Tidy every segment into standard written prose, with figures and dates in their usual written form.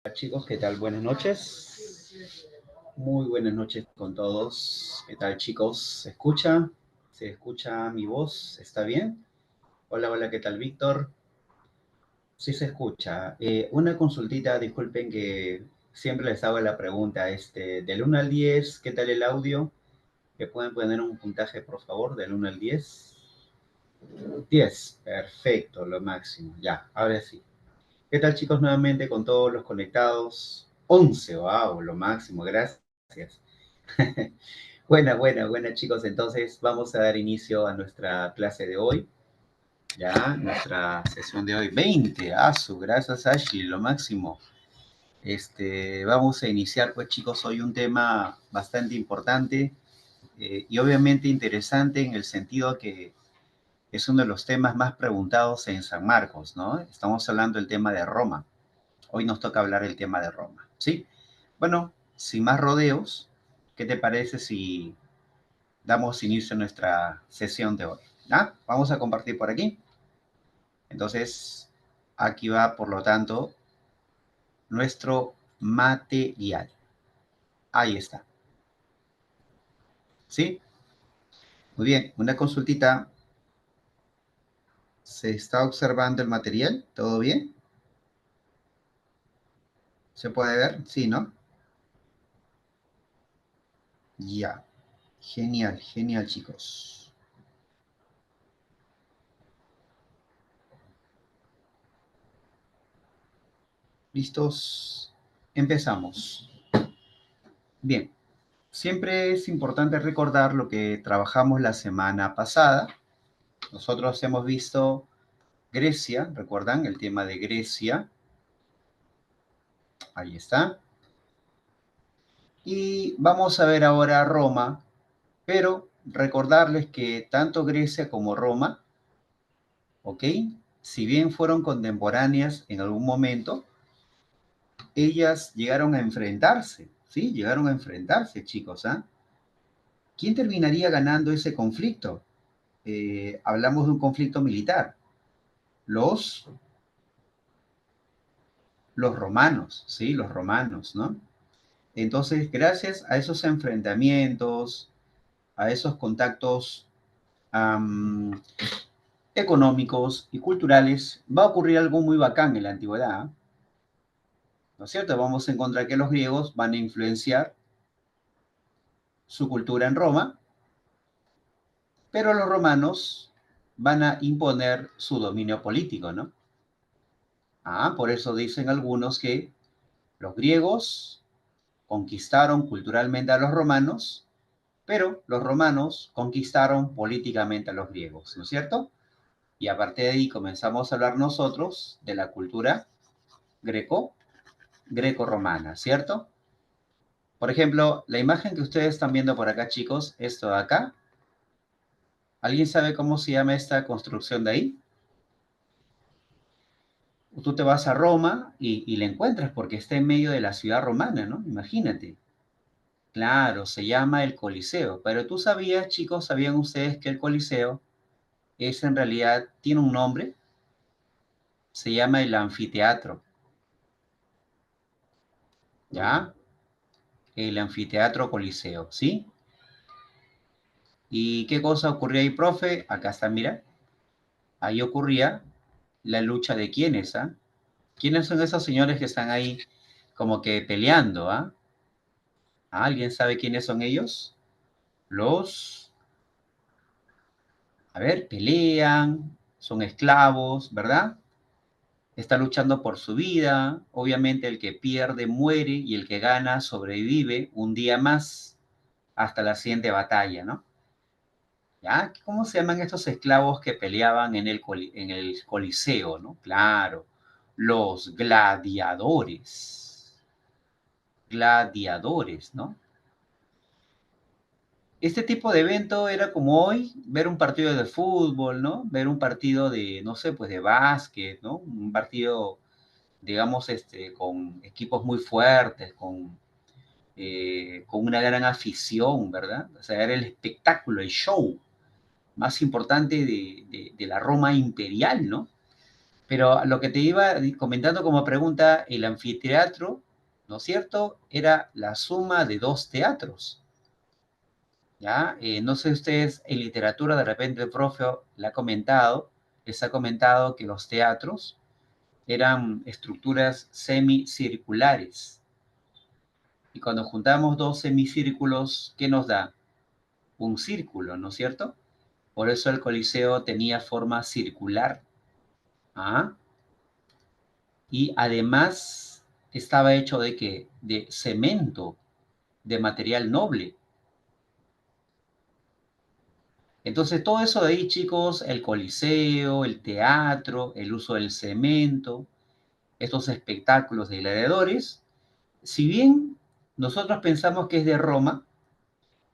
Hola chicos, ¿qué tal? Buenas noches. Muy buenas noches con todos. ¿Qué tal chicos? ¿Se escucha? ¿Se escucha mi voz? ¿Está bien? Hola, hola, ¿qué tal Víctor? Sí se escucha. Una consultita, disculpen que siempre les hago la pregunta, del 1 al 10, ¿qué tal el audio? ¿Me pueden poner un puntaje, por favor, del 1 al 10? 10, perfecto, lo máximo. Ya, ahora sí. ¿Qué tal chicos? Nuevamente con todos los conectados. 11, wow, lo máximo, gracias. Buena chicos. Entonces vamos a dar inicio a nuestra clase de hoy. Ya, nuestra sesión de hoy. 20, gracias Ashley, lo máximo. Vamos a iniciar pues chicos hoy un tema bastante importante y obviamente interesante en el sentido que es uno de los temas más preguntados en San Marcos, ¿no? Estamos hablando del tema de Roma. Hoy nos toca hablar el tema de Roma, ¿sí? Bueno, sin más rodeos, ¿qué te parece si damos inicio a nuestra sesión de hoy? ¿Ah? Vamos a compartir por aquí. Entonces, aquí va, por lo tanto, nuestro material. Ahí está. ¿Sí? Muy bien, una consultita. ¿Se está observando el material? ¿Todo bien? ¿Se puede ver? Sí, ¿no? Ya. Genial, genial, chicos. ¿Listos? Empezamos. Bien, siempre es importante recordar lo que trabajamos la semana pasada. Nosotros hemos visto Grecia, ¿recuerdan el tema de Grecia? Ahí está. Y vamos a ver ahora Roma, pero recordarles que tanto Grecia como Roma, ¿ok? Si bien fueron contemporáneas en algún momento, ellas llegaron a enfrentarse, ¿sí? Llegaron a enfrentarse, chicos, ¿ah? ¿Quién terminaría ganando ese conflicto? Hablamos de un conflicto militar. Los, los romanos, ¿sí? Los romanos, ¿no? Entonces, gracias a esos enfrentamientos, a esos contactos um, económicos y culturales, va a ocurrir algo muy bacán en la antigüedad, ¿no es cierto? Vamos a encontrar que los griegos van a influenciar su cultura en Roma, pero los romanos van a imponer su dominio político, ¿no? Por eso dicen algunos que los griegos conquistaron culturalmente a los romanos, pero los romanos conquistaron políticamente a los griegos, ¿no es cierto? Y a partir de ahí comenzamos a hablar nosotros de la cultura greco-romana, ¿cierto? Por ejemplo, la imagen que ustedes están viendo por acá, chicos, esto de acá. ¿Alguien sabe cómo se llama esta construcción de ahí? Tú te vas a Roma y la encuentras porque está en medio de la ciudad romana, ¿no? Imagínate. Claro, se llama el Coliseo. Pero tú sabías, chicos, ¿sabían ustedes que el Coliseo es en realidad, tiene un nombre? Se llama el anfiteatro, ¿ya? El anfiteatro Coliseo, ¿sí? ¿Y qué cosa ocurría ahí, profe? Acá está, mira. Ahí ocurría la lucha de quiénes, ¿ah? ¿Quiénes son esos señores que están ahí como que peleando, ah? ¿Alguien sabe quiénes son ellos? Los, a ver, pelean, son esclavos, ¿verdad? Está luchando por su vida. Obviamente el que pierde muere y el que gana sobrevive un día más hasta la siguiente batalla, ¿no? ¿Ya? ¿Cómo se llaman estos esclavos que peleaban en el Coliseo, ¿no? Claro, los gladiadores. Gladiadores, ¿no? Este tipo de evento era como hoy, ver un partido de fútbol, ¿no? Ver un partido de, no sé, pues de básquet, ¿no? Un partido, digamos, con equipos muy fuertes, con una gran afición, ¿verdad? O sea, era el espectáculo, el show más importante de la Roma imperial, ¿no? Pero lo que te iba comentando como pregunta, el anfiteatro, ¿no es cierto?, era la suma de dos teatros, ¿ya? No sé ustedes, en literatura, de repente el profe les ha comentado que los teatros eran estructuras semicirculares. Y cuando juntamos dos semicírculos, ¿qué nos da? Un círculo, ¿no es cierto? Por eso el Coliseo tenía forma circular. ¿Ah? Y además estaba hecho de ¿qué? De cemento, de material noble. Entonces todo eso de ahí, chicos, el Coliseo, el teatro, el uso del cemento, estos espectáculos de gladiadores, si bien nosotros pensamos que es de Roma,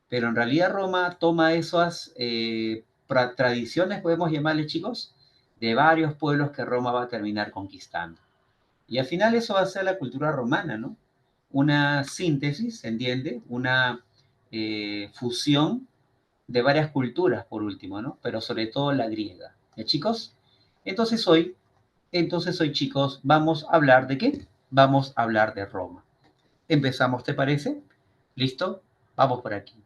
pero en realidad Roma toma esas tradiciones, podemos llamarle, chicos, de varios pueblos que Roma va a terminar conquistando. Y al final eso va a ser la cultura romana, ¿no? Una síntesis, ¿se entiende? Una fusión de varias culturas, por último, ¿no? Pero sobre todo la griega. ¿Ya, chicos? Entonces hoy, chicos, vamos a hablar de qué? Vamos a hablar de Roma. Empezamos, ¿te parece? ¿Listo? Vamos por aquí.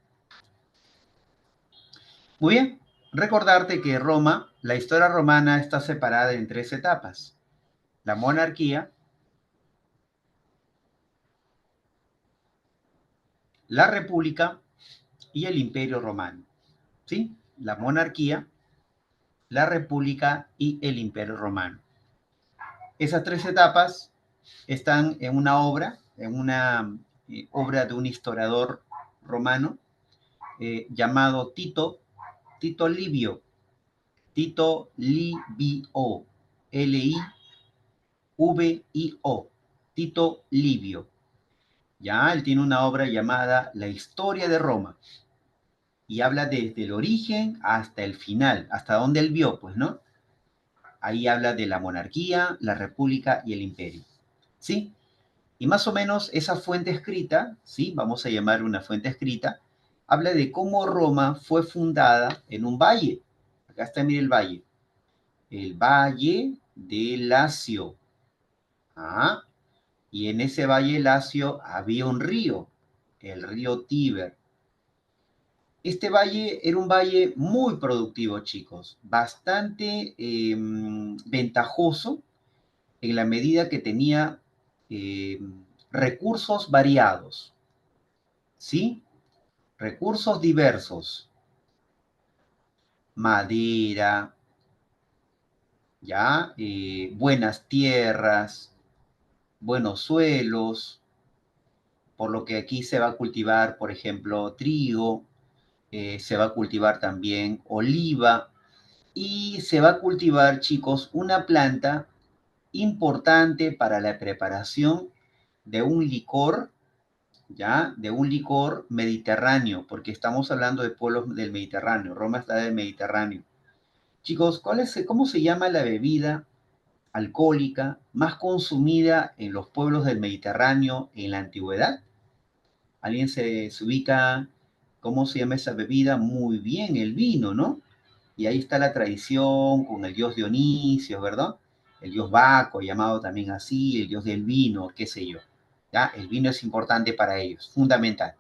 Muy bien. Recordarte que Roma, la historia romana está separada en tres etapas. La monarquía, la república y el imperio romano. ¿Sí? La monarquía, la república y el imperio romano. Esas tres etapas están en una obra, obra de un historiador romano llamado Tito Livio, Livio, Tito Livio. Ya, él tiene una obra llamada La historia de Roma y habla desde el origen hasta el final, hasta donde él vio, pues, ¿no? Ahí habla de la monarquía, la república y el imperio, ¿sí? Y más o menos esa fuente escrita, ¿sí? Vamos a llamar una fuente escrita, habla de cómo Roma fue fundada en un valle. Acá está, mire el valle de Lacio. Ah, y en ese valle Lacio había un río, el río Tíber. Este valle era un valle muy productivo, chicos, bastante ventajoso en la medida que tenía eh, recursos variados, ¿sí? Recursos diversos, madera, ¿ya? Buenas tierras, buenos suelos, por lo que aquí se va a cultivar, por ejemplo, trigo, se va a cultivar también oliva y se va a cultivar, chicos, una planta importante para la preparación de un licor, ¿ya? De un licor mediterráneo, porque estamos hablando de pueblos del Mediterráneo, Roma está del Mediterráneo. Chicos, ¿cómo se llama la bebida alcohólica más consumida en los pueblos del Mediterráneo en la antigüedad? ¿Alguien se ubica cómo se llama esa bebida? Muy bien, el vino, ¿no? Y ahí está la tradición con el dios Dionisio, ¿verdad? El dios Baco, llamado también así, el dios del vino, qué sé yo. ¿Ya? El vino es importante para ellos, fundamental.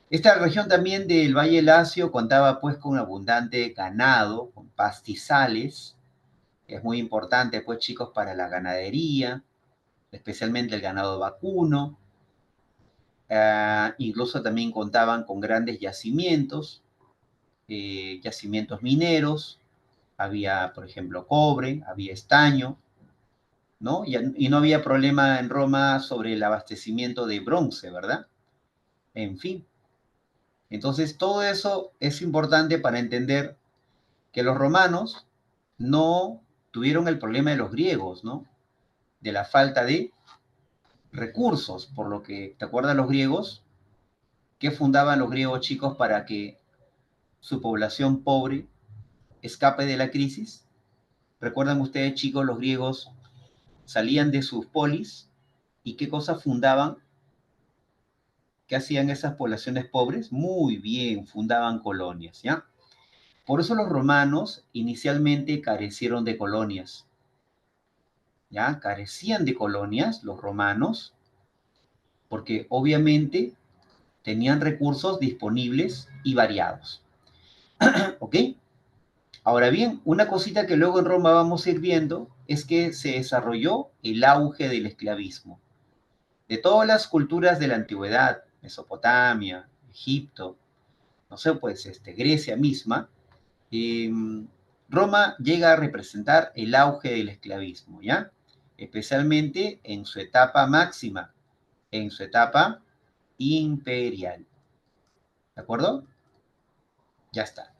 Esta región también del Valle Lacio contaba pues con abundante ganado, con pastizales. Es muy importante pues chicos para la ganadería, especialmente el ganado vacuno. Incluso también contaban con grandes yacimientos, yacimientos mineros. Había, por ejemplo, cobre, había estaño, ¿no? Y no había problema en Roma sobre el abastecimiento de bronce, ¿verdad? En fin. Entonces, todo eso es importante para entender que los romanos no tuvieron el problema de los griegos, ¿no? De la falta de recursos, por lo que, ¿te acuerdas los griegos? ¿Qué fundaban los griegos, chicos, para que su población pobre escape de la crisis? ¿Recuerdan ustedes, chicos, los griegos salían de sus polis y qué cosas fundaban? ¿Qué hacían esas poblaciones pobres? Muy bien, fundaban colonias, ¿ya? Por eso los romanos inicialmente carecieron de colonias, ¿ya? Carecían de colonias los romanos, porque obviamente tenían recursos disponibles y variados. ¿Ok? Ahora bien, una cosita que luego en Roma vamos a ir viendo es que se desarrolló el auge del esclavismo. De todas las culturas de la antigüedad, Mesopotamia, Egipto, no sé, pues Grecia misma, eh, Roma llega a representar el auge del esclavismo, ¿ya? Especialmente en su etapa máxima, en su etapa imperial. ¿De acuerdo? Ya está.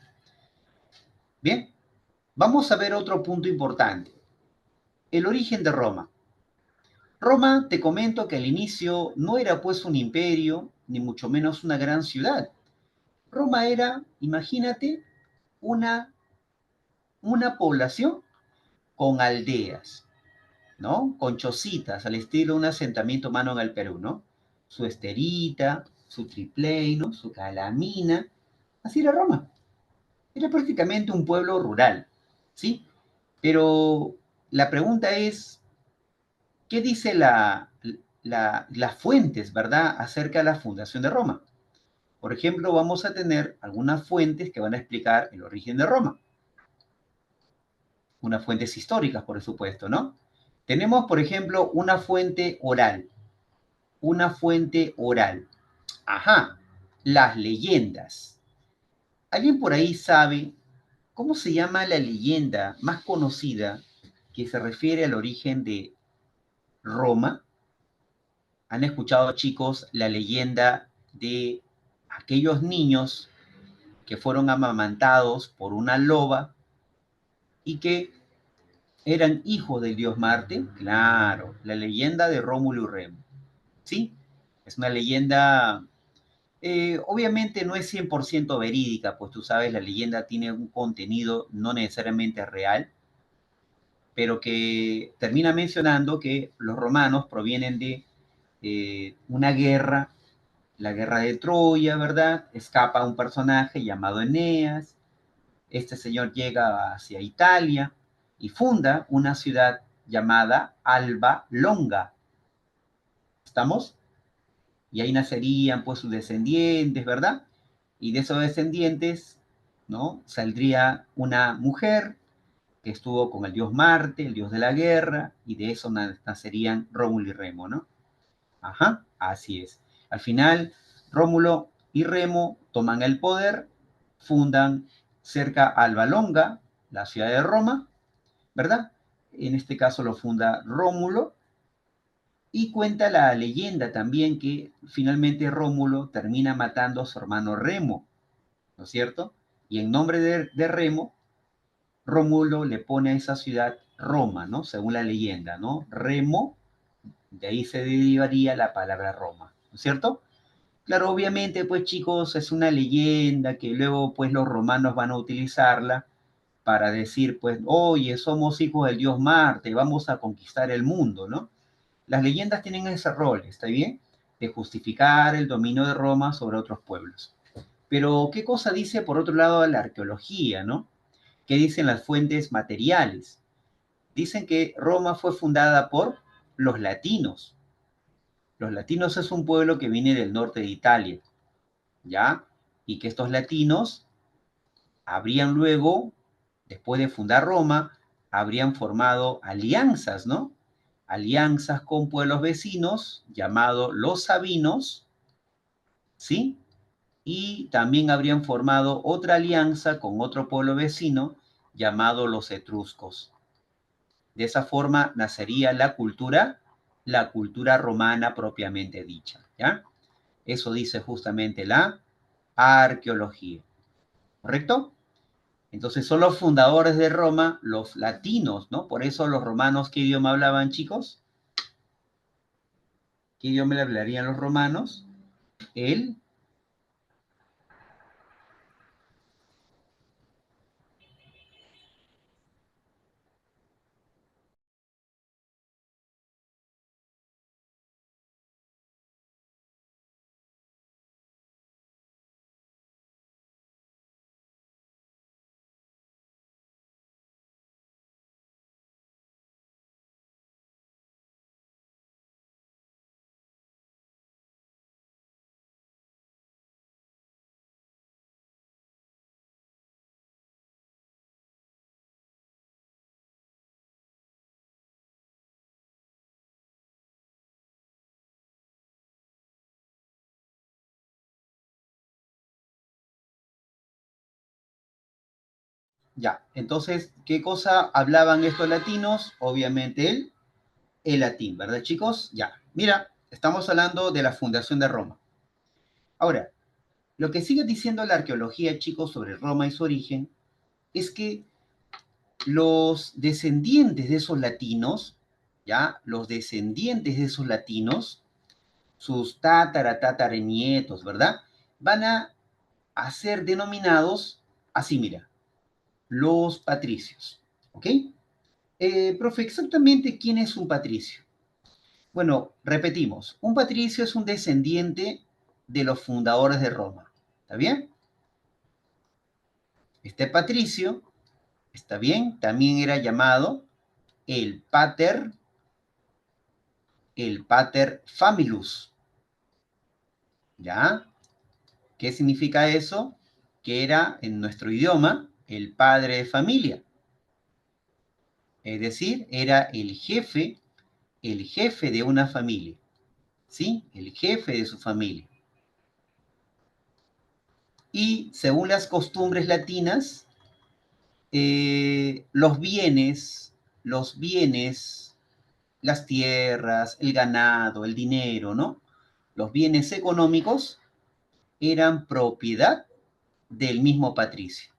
Bien, vamos a ver otro punto importante. El origen de Roma. Roma, te comento que al inicio no era pues un imperio, ni mucho menos una gran ciudad. Roma era, imagínate, una, una población con aldeas, ¿no? Con chocitas, al estilo de un asentamiento humano en el Perú, ¿no? Su esterita, su tripley, ¿no? Su calamina. Así era Roma. Era prácticamente un pueblo rural, ¿sí? Pero la pregunta es, ¿qué dice las fuentes, verdad, acerca de la fundación de Roma? Por ejemplo, vamos a tener algunas fuentes que van a explicar el origen de Roma. Unas fuentes históricas, por supuesto, ¿no? Tenemos, por ejemplo, una fuente oral. Una fuente oral. Ajá, las leyendas. ¿Alguien por ahí sabe cómo se llama la leyenda más conocida que se refiere al origen de Roma? ¿Han escuchado, chicos, la leyenda de aquellos niños que fueron amamantados por una loba y que eran hijos del dios Marte? Claro, la leyenda de Rómulo y Remo. ¿Sí? Es una leyenda, obviamente no es 100% verídica, pues tú sabes, la leyenda tiene un contenido no necesariamente real, pero que termina mencionando que los romanos provienen de una guerra, la guerra de Troya, ¿verdad? Escapa un personaje llamado Eneas. Este señor llega hacia Italia y funda una ciudad llamada Alba Longa. ¿Estamos? Y ahí nacerían pues sus descendientes, ¿verdad? Y de esos descendientes, ¿no? Saldría una mujer que estuvo con el dios Marte, el dios de la guerra, y de eso nacerían Rómulo y Remo, ¿no? Ajá, así es. Al final, Rómulo y Remo toman el poder, fundan cerca Alba Longa, la ciudad de Roma, ¿verdad? En este caso lo funda Rómulo, y cuenta la leyenda también que finalmente Rómulo termina matando a su hermano Remo, ¿no es cierto? Y en nombre de Remo, Rómulo le pone a esa ciudad Roma, ¿no? Según la leyenda, ¿no? Remo, de ahí se derivaría la palabra Roma, ¿no es cierto? Claro, obviamente, pues chicos, es una leyenda que luego pues los romanos van a utilizarla para decir, pues, oye, somos hijos del dios Marte, vamos a conquistar el mundo, ¿no? Las leyendas tienen ese rol, ¿está bien? De justificar el dominio de Roma sobre otros pueblos. Pero, ¿qué cosa dice por otro lado la arqueología, no? ¿Qué dicen las fuentes materiales? Dicen que Roma fue fundada por los latinos. Los latinos es un pueblo que viene del norte de Italia, ¿ya? Y que estos latinos habrían luego, después de fundar Roma, habrían formado alianzas, ¿no? Alianzas con pueblos vecinos llamados los sabinos, ¿sí? Y también habrían formado otra alianza con otro pueblo vecino llamado los etruscos. De esa forma nacería la cultura romana propiamente dicha, ¿ya? Eso dice justamente la arqueología, ¿correcto? Entonces son los fundadores de Roma, los latinos, ¿no? Por eso los romanos, ¿qué idioma hablaban, chicos? ¿Qué idioma le hablarían los romanos? El Ya, entonces, ¿qué cosa hablaban estos latinos? Obviamente el latín, ¿verdad, chicos? Ya, mira, estamos hablando de la fundación de Roma. Ahora, lo que sigue diciendo la arqueología, chicos, sobre Roma y su origen, es que los descendientes de esos latinos, ¿ya? Los descendientes de esos latinos, sus tataranietos, ¿verdad? Van a ser denominados así, mira, los patricios, ¿ok? Profe, exactamente quién es un patricio. Bueno, repetimos, un patricio es un descendiente de los fundadores de Roma, ¿está bien? Este patricio, ¿está bien? También era llamado el pater familius, ¿ya? ¿Qué significa eso? Que era en nuestro idioma el padre de familia, es decir, era el jefe de una familia, ¿sí? El jefe de su familia. Y según las costumbres latinas, los bienes, las tierras, el ganado, el dinero, ¿no? Los bienes económicos eran propiedad del mismo patricio.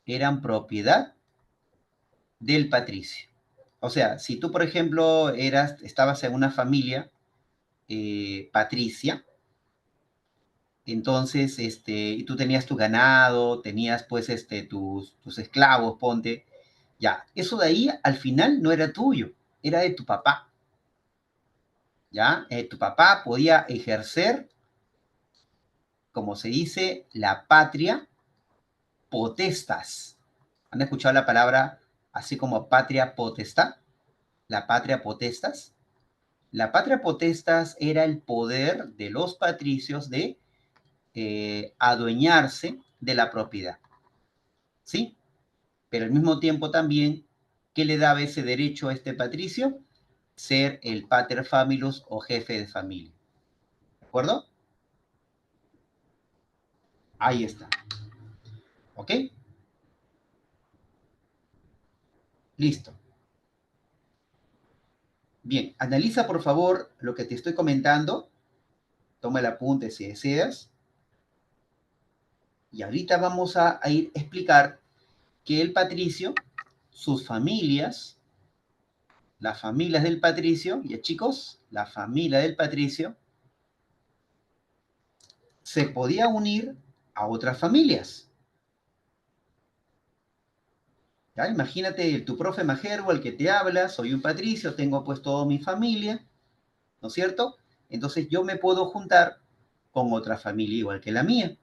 Eran propiedad del patricio. O sea, si tú, por ejemplo, estabas en una familia patricia, entonces, y tú tenías tu ganado, tenías pues tus esclavos, ponte, ya, eso de ahí al final no era tuyo, era de tu papá, ¿ya? Tu papá podía ejercer, como se dice, la patria potestas. ¿Han escuchado la palabra así como patria potestad? La patria potestas. La patria potestas era el poder de los patricios de adueñarse de la propiedad, ¿sí? Pero al mismo tiempo también, ¿qué le daba ese derecho a este patricio? Ser el pater familias o jefe de familia. ¿De acuerdo? Ahí está. ¿Ok? Listo. Bien, analiza por favor lo que te estoy comentando. Toma el apunte si deseas. Y ahorita vamos a ir a explicar que el patricio, sus familias, las familias del patricio, ya chicos, la familia del patricio se podía unir a otras familias. ¿Ya? Imagínate tu profe Majerbo, al que te habla, soy un patricio, tengo pues toda mi familia, ¿no es cierto? Entonces yo me puedo juntar con otra familia igual que la mía.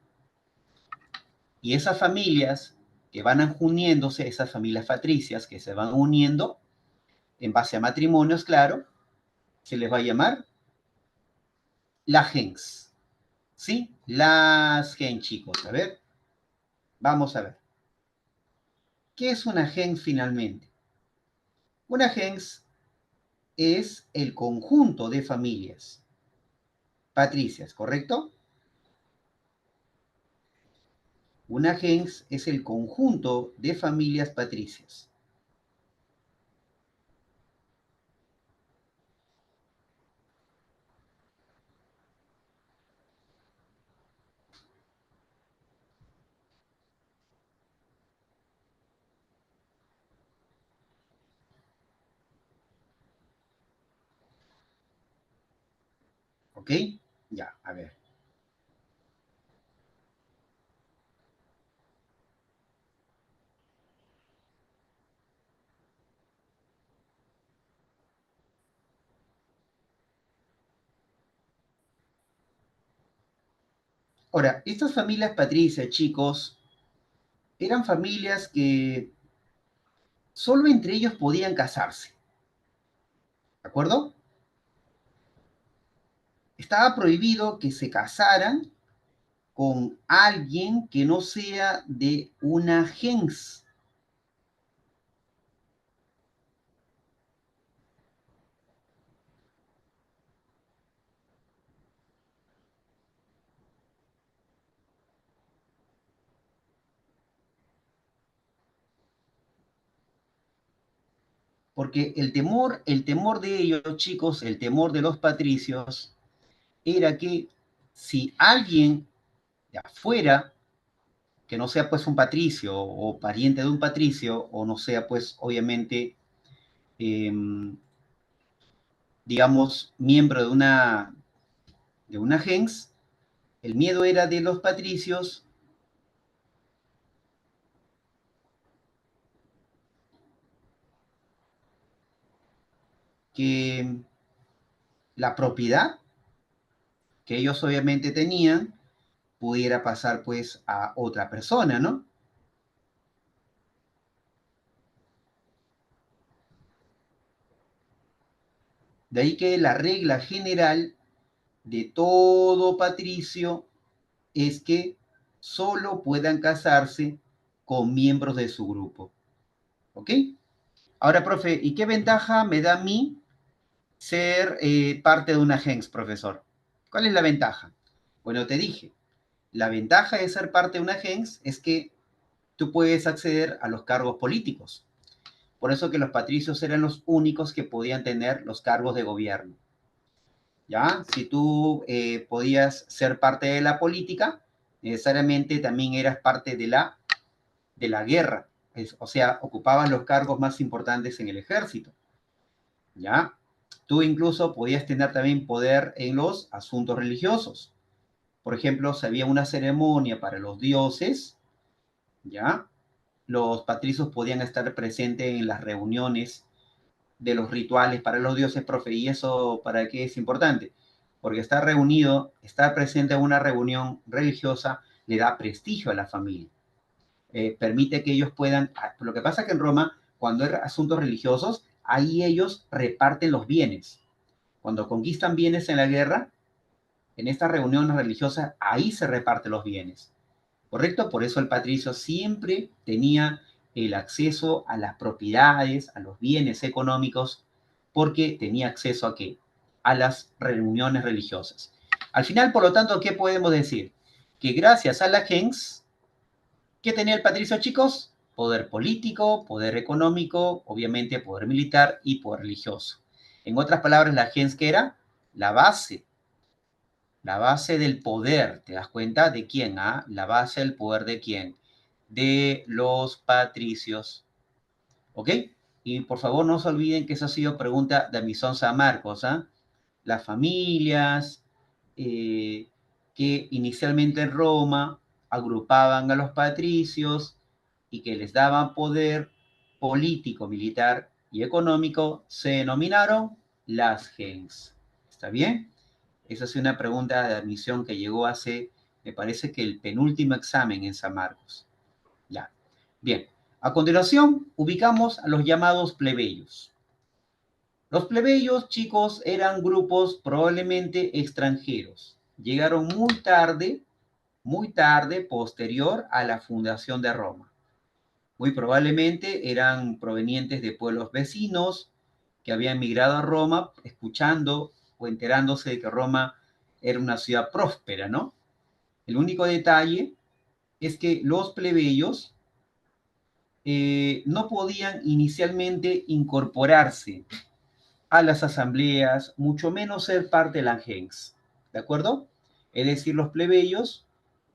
Y esas familias que van uniéndose, esas familias patricias que se van uniendo en base a matrimonios, claro, se les va a llamar la gens. ¿Sí? Las gens, chicos. A ver, vamos a ver. ¿Qué es una gens finalmente? Una gens es el conjunto de familias patricias, ¿correcto? Una gens es el conjunto de familias patricias. ¿Ok? Ya, a ver. Ahora, estas familias patricias, chicos, eran familias que solo entre ellos podían casarse. ¿De acuerdo? Estaba prohibido que se casaran con alguien que no sea de una gens. Porque el temor de ellos, chicos, el temor de los patricios, era que si alguien de afuera, que no sea pues un patricio o pariente de un patricio, o no sea pues obviamente, eh, digamos, miembro de una gens, el miedo era de los patricios que la propiedad que ellos obviamente tenían pudiera pasar pues a otra persona, ¿no? De ahí que la regla general de todo patricio es que solo puedan casarse con miembros de su grupo. ¿Ok? Ahora, profe, ¿y qué ventaja me da a mí ser parte de una gens, profesor? ¿Cuál es la ventaja? Bueno, te dije, la ventaja de ser parte de una gens es que tú puedes acceder a los cargos políticos. Por eso que los patricios eran los únicos que podían tener los cargos de gobierno. ¿Ya? Si tú podías ser parte de la política, necesariamente también eras parte de la guerra. O sea, ocupabas los cargos más importantes en el ejército. ¿Ya? Tú incluso podías tener también poder en los asuntos religiosos. Por ejemplo, si había una ceremonia para los dioses, ¿ya? Los patricios podían estar presentes en las reuniones de los rituales para los dioses, profe. ¿Y eso para qué es importante? Porque estar reunido, estar presente en una reunión religiosa, le da prestigio a la familia. Permite que ellos puedan... Lo que pasa es que en Roma, cuando hay asuntos religiosos, ahí ellos reparten los bienes. Cuando conquistan bienes en la guerra, en estas reuniones religiosas, ahí se reparten los bienes. ¿Correcto? Por eso el patricio siempre tenía el acceso a las propiedades, a los bienes económicos, porque tenía acceso a qué? A las reuniones religiosas. Al final, por lo tanto, ¿qué podemos decir? Que gracias a la gens, ¿qué tenía el patricio, chicos? Poder político, poder económico, obviamente poder militar y poder religioso. En otras palabras, la gens, ¿qué era? La base del poder, ¿te das cuenta? ¿De quién? ¿Ah? La base del poder de quién? De los patricios. ¿Ok? Y por favor no se olviden que esa ha sido pregunta de Misón San Marcos. ¿Ah? Las familias que inicialmente en Roma agrupaban a los patricios y que les daban poder político, militar y económico, se denominaron las gens. ¿Está bien? Esa es una pregunta de admisión que llegó hace, me parece que el penúltimo examen en San Marcos. Ya. Bien. A continuación, ubicamos a los llamados plebeyos. Los plebeyos, chicos, eran grupos probablemente extranjeros. Llegaron muy tarde, posterior a la fundación de Roma. Muy probablemente eran provenientes de pueblos vecinos que habían migrado a Roma escuchando o enterándose de que Roma era una ciudad próspera, ¿no? El único detalle es que los plebeyos no podían inicialmente incorporarse a las asambleas, mucho menos ser parte de la gens, ¿de acuerdo? Es decir, los plebeyos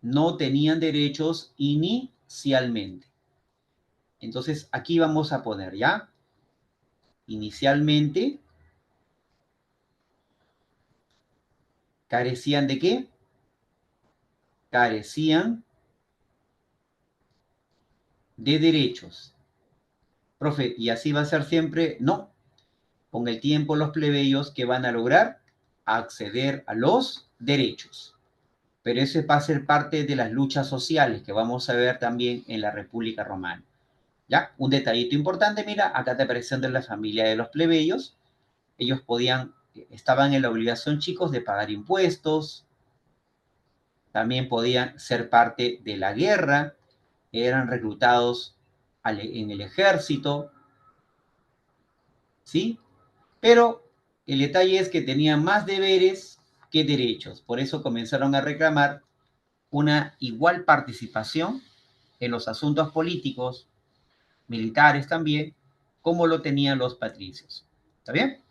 no tenían derechos inicialmente. Entonces, aquí vamos a poner, ¿ya? Inicialmente, ¿carecían de qué? Carecían de derechos. Profe, ¿y así va a ser siempre? No. Con el tiempo los plebeyos que van a lograr acceder a los derechos. Pero eso va a ser parte de las luchas sociales que vamos a ver también en la República Romana. ¿Ya? Un detallito importante, mira, acá te presentan la familia de los plebeyos. Ellos estaban en la obligación, chicos, de pagar impuestos, también podían ser parte de la guerra, eran reclutados en el ejército, ¿sí? Pero el detalle es que tenían más deberes que derechos. Por eso comenzaron a reclamar una igual participación en los asuntos políticos, militares también, como lo tenían los patricios. ¿Está bien?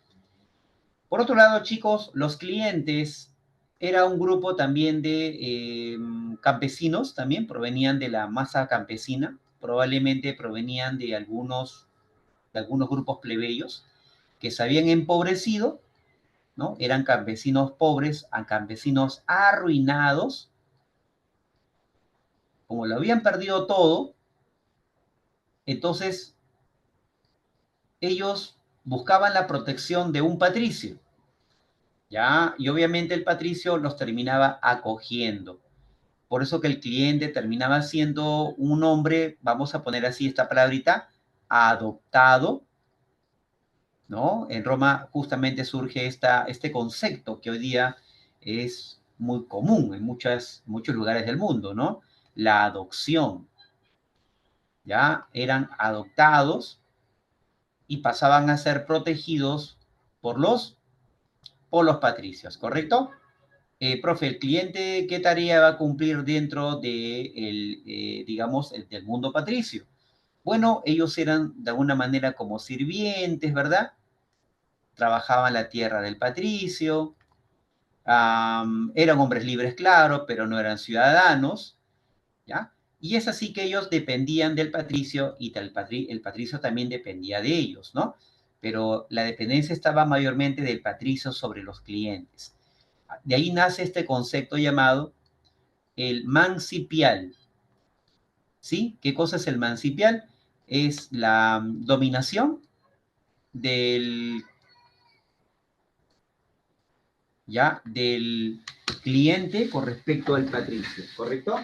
Por otro lado, chicos, los clientes era un grupo también de campesinos, también provenían de la masa campesina, probablemente provenían de algunos grupos plebeyos que se habían empobrecido, ¿no? Eran campesinos pobres, a campesinos arruinados, como lo habían perdido todo, entonces ellos buscaban la protección de un patricio, ¿ya? Y obviamente el patricio los terminaba acogiendo. Por eso que el cliente terminaba siendo un hombre, vamos a poner así esta palabrita, adoptado, ¿no? En Roma justamente surge este concepto que hoy día es muy común en muchos lugares del mundo, ¿no? La adopción, ¿ya? Eran adoptados y pasaban a ser protegidos por por los patricios, ¿correcto? Profe, el cliente, ¿qué tarea va a cumplir dentro digamos, del mundo patricio? Bueno, ellos eran de alguna manera como sirvientes, ¿verdad? Trabajaban la tierra del patricio, eran hombres libres, claro, pero no eran ciudadanos, ¿ya? Y es así que ellos dependían del patricio y el patricio también dependía de ellos, ¿no? Pero la dependencia estaba mayormente del patricio sobre los clientes. De ahí nace este concepto llamado el mancipial, ¿sí? ¿Qué cosa es el mancipial? Es la dominación del, ya, del cliente con respecto al patricio, ¿correcto?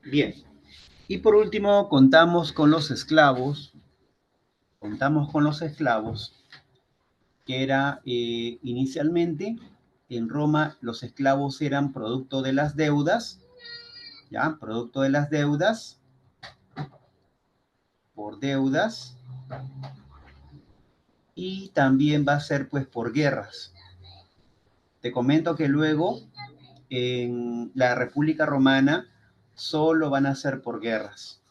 Bien. Y por último, contamos con los esclavos, que era inicialmente en Roma los esclavos eran producto de las deudas, ¿ya? Producto de las deudas, por deudas, y también va a ser pues por guerras. Te comento que luego en la República Romana solo van a ser por guerras,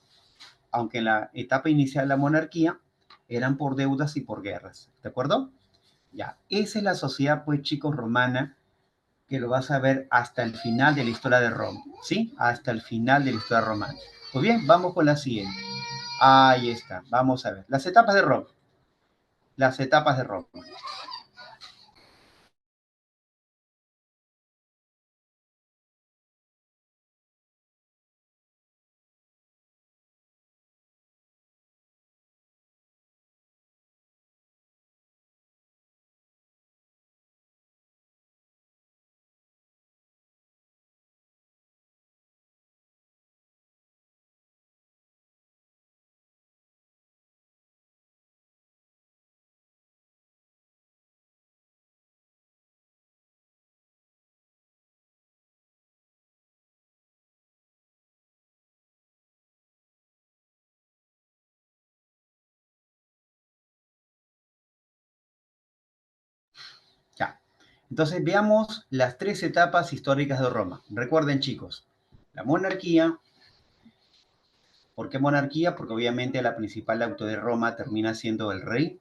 aunque en la etapa inicial de la monarquía eran por deudas y por guerras, ¿de acuerdo? Ya, esa es la sociedad, pues chicos, romana, que lo vas a ver hasta el final de la historia de Roma, ¿sí? Hasta el final de la historia romana. Pues bien, vamos con la siguiente. Ahí está, vamos a ver. Las etapas de Roma. Las etapas de Roma. Ya. Entonces veamos las tres etapas históricas de Roma. Recuerden, chicos, la monarquía. ¿Por qué monarquía? Porque obviamente la principal auto de Roma termina siendo el rey.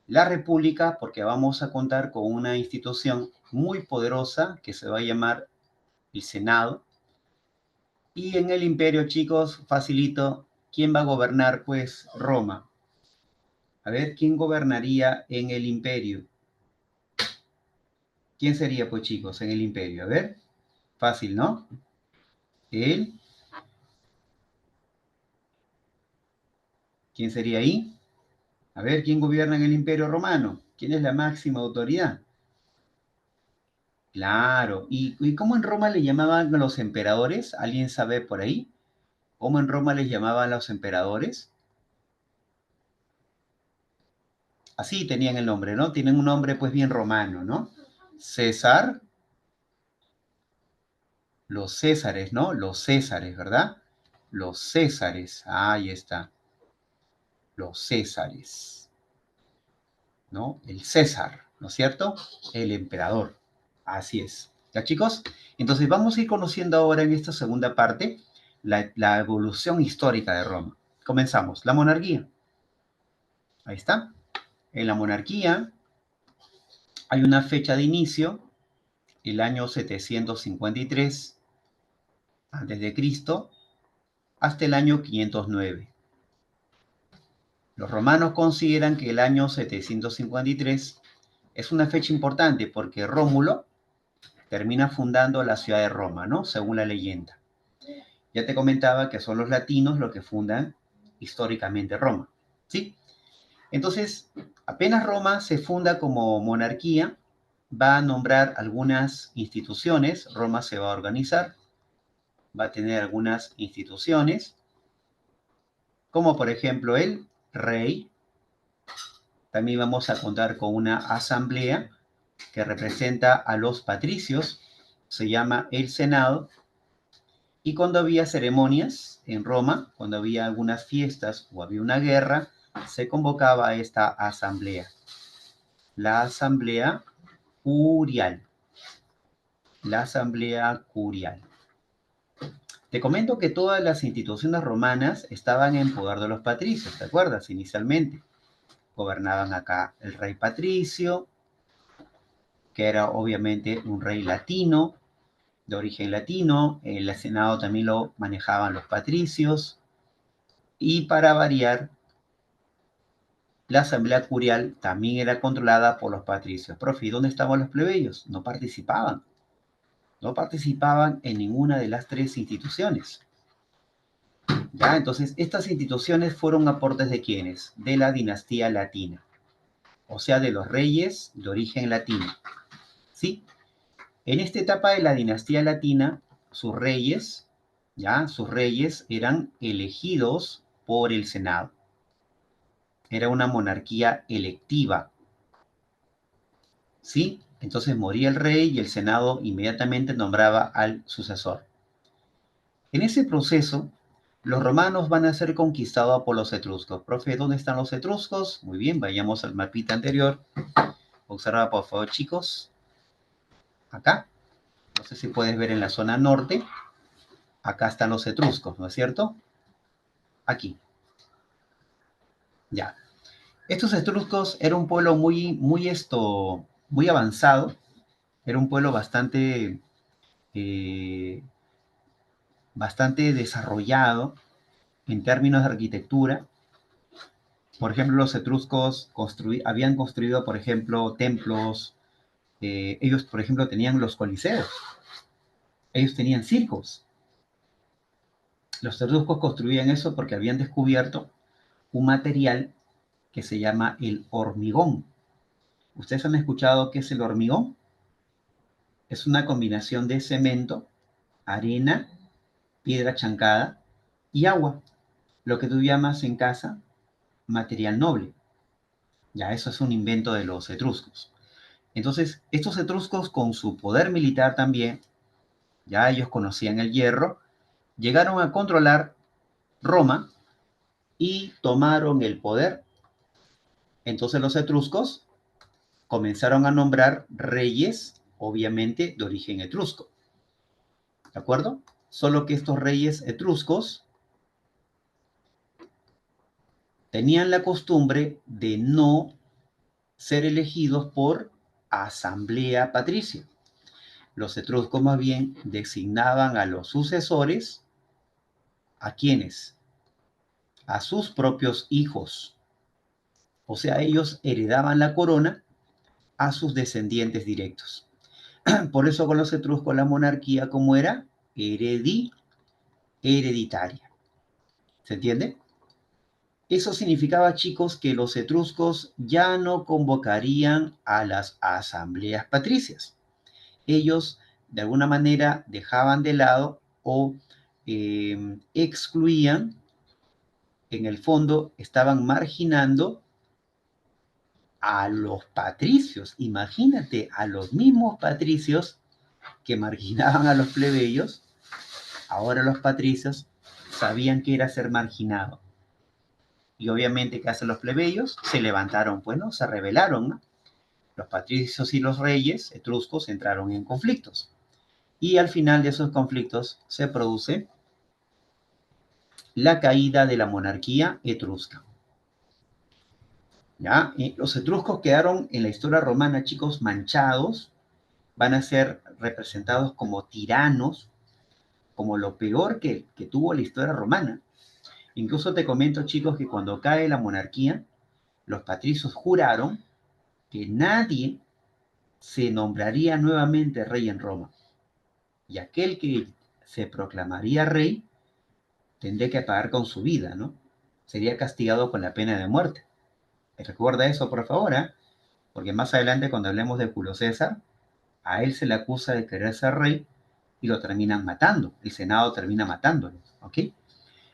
La república, porque vamos a contar con una institución muy poderosa que se va a llamar el Senado. Y en el imperio, chicos, facilito, ¿quién va a gobernar? Pues Roma. A ver, ¿quién gobernaría en el imperio? ¿Quién sería, pues, chicos, en el imperio? A ver, fácil, ¿no? Él. ¿Quién sería ahí? A ver, ¿quién gobierna en el imperio romano? ¿Quién es la máxima autoridad? Claro. ¿Y cómo en Roma le llamaban a los emperadores? ¿Alguien sabe por ahí? ¿Cómo en Roma les llamaban a los emperadores? Así tenían el nombre, ¿no? Tienen un nombre pues bien romano, ¿no? César, los Césares, ¿no? Los Césares, ¿verdad? Los Césares, ahí está, los Césares, ¿no? El César, ¿no es cierto? El emperador, así es. ¿Ya, chicos? Entonces vamos a ir conociendo ahora en esta segunda parte la evolución histórica de Roma. Comenzamos. La monarquía. Ahí está. En la monarquía hay una fecha de inicio, el año 753 antes de Cristo, hasta el año 509. Los romanos consideran que el año 753 es una fecha importante porque Rómulo termina fundando la ciudad de Roma, ¿no? Según la leyenda. Ya te comentaba que son los latinos los que fundan históricamente Roma, ¿sí? Entonces, apenas Roma se funda como monarquía, va a nombrar algunas instituciones, Roma se va a organizar, va a tener algunas instituciones, como por ejemplo el rey. También vamos a contar con una asamblea que representa a los patricios, se llama el Senado, y cuando había ceremonias en Roma, cuando había algunas fiestas o había una guerra, se convocaba a esta asamblea, la asamblea curial, la asamblea curial. Te comento que todas las instituciones romanas estaban en poder de los patricios, ¿te acuerdas? Inicialmente gobernaban acá el rey patricio, que era obviamente un rey latino, de origen latino, el Senado también lo manejaban los patricios, y para variar, la asamblea curial también era controlada por los patricios. Profe, ¿y dónde estaban los plebeyos? No participaban en ninguna de las tres instituciones. ¿Ya? Entonces, estas instituciones fueron aportes de quienes? De la dinastía latina, o sea, de los reyes de origen latino. ¿Sí? En esta etapa de la dinastía latina, sus reyes, ¿ya? Sus reyes eran elegidos por el Senado. Era una monarquía electiva, ¿sí? Entonces moría el rey y el Senado inmediatamente nombraba al sucesor. En ese proceso, los romanos van a ser conquistados por los etruscos. Profe, ¿dónde están los etruscos? Muy bien, vayamos al mapita anterior. Observa, por favor, chicos. Acá. No sé si puedes ver en la zona norte. Acá están los etruscos, ¿no es cierto? Aquí. Ya. Estos etruscos era un pueblo muy avanzado. Era un pueblo eh, bastante desarrollado en términos de arquitectura. Por ejemplo, los etruscos habían construido, por ejemplo, templos. Ellos, por ejemplo, tenían los coliseos. Ellos tenían circos. Los etruscos construían eso porque habían descubierto un material que se llama el hormigón. ¿Ustedes han escuchado qué es el hormigón? Es una combinación de cemento, arena, piedra chancada y agua. Lo que tú llamas en casa material noble. Ya, eso es un invento de los etruscos. Entonces, estos etruscos con su poder militar también, ya ellos conocían el hierro, llegaron a controlar Roma y tomaron el poder. Entonces los etruscos comenzaron a nombrar reyes, obviamente de origen etrusco. ¿De acuerdo? Solo que estos reyes etruscos tenían la costumbre de no ser elegidos por asamblea patricia. Los etruscos más bien designaban a los sucesores. ¿A quiénes? A sus propios hijos. O sea, ellos heredaban la corona a sus descendientes directos. Por eso con los etruscos la monarquía, ¿cómo era? Hereditaria. ¿Se entiende? Eso significaba, chicos, que los etruscos ya no convocarían a las asambleas patricias. ellos de alguna manera dejaban de lado o excluían, en el fondo estaban marginando a los patricios. Imagínate, a los mismos patricios que marginaban a los plebeyos, ahora los patricios sabían que era ser marginado. Y obviamente, ¿qué hacen los plebeyos? Se levantaron, pues, ¿no? Se rebelaron, ¿no? Los patricios y los reyes etruscos entraron en conflictos. Y al final de esos conflictos se produce la caída de la monarquía etrusca. ¿Ya? Y los etruscos quedaron en la historia romana, chicos, manchados, van a ser representados como tiranos, como lo peor que tuvo la historia romana. Incluso te comento, chicos, que cuando cae la monarquía, los patricios juraron que nadie se nombraría nuevamente rey en Roma. Y aquel que se proclamaría rey tendría que pagar con su vida, ¿no? Sería castigado con la pena de muerte. Recuerda eso, por favor, ¿eh? Porque más adelante, cuando hablemos de Julio César, a él se le acusa de querer ser rey y lo terminan matando. El Senado termina matándolo, ¿ok?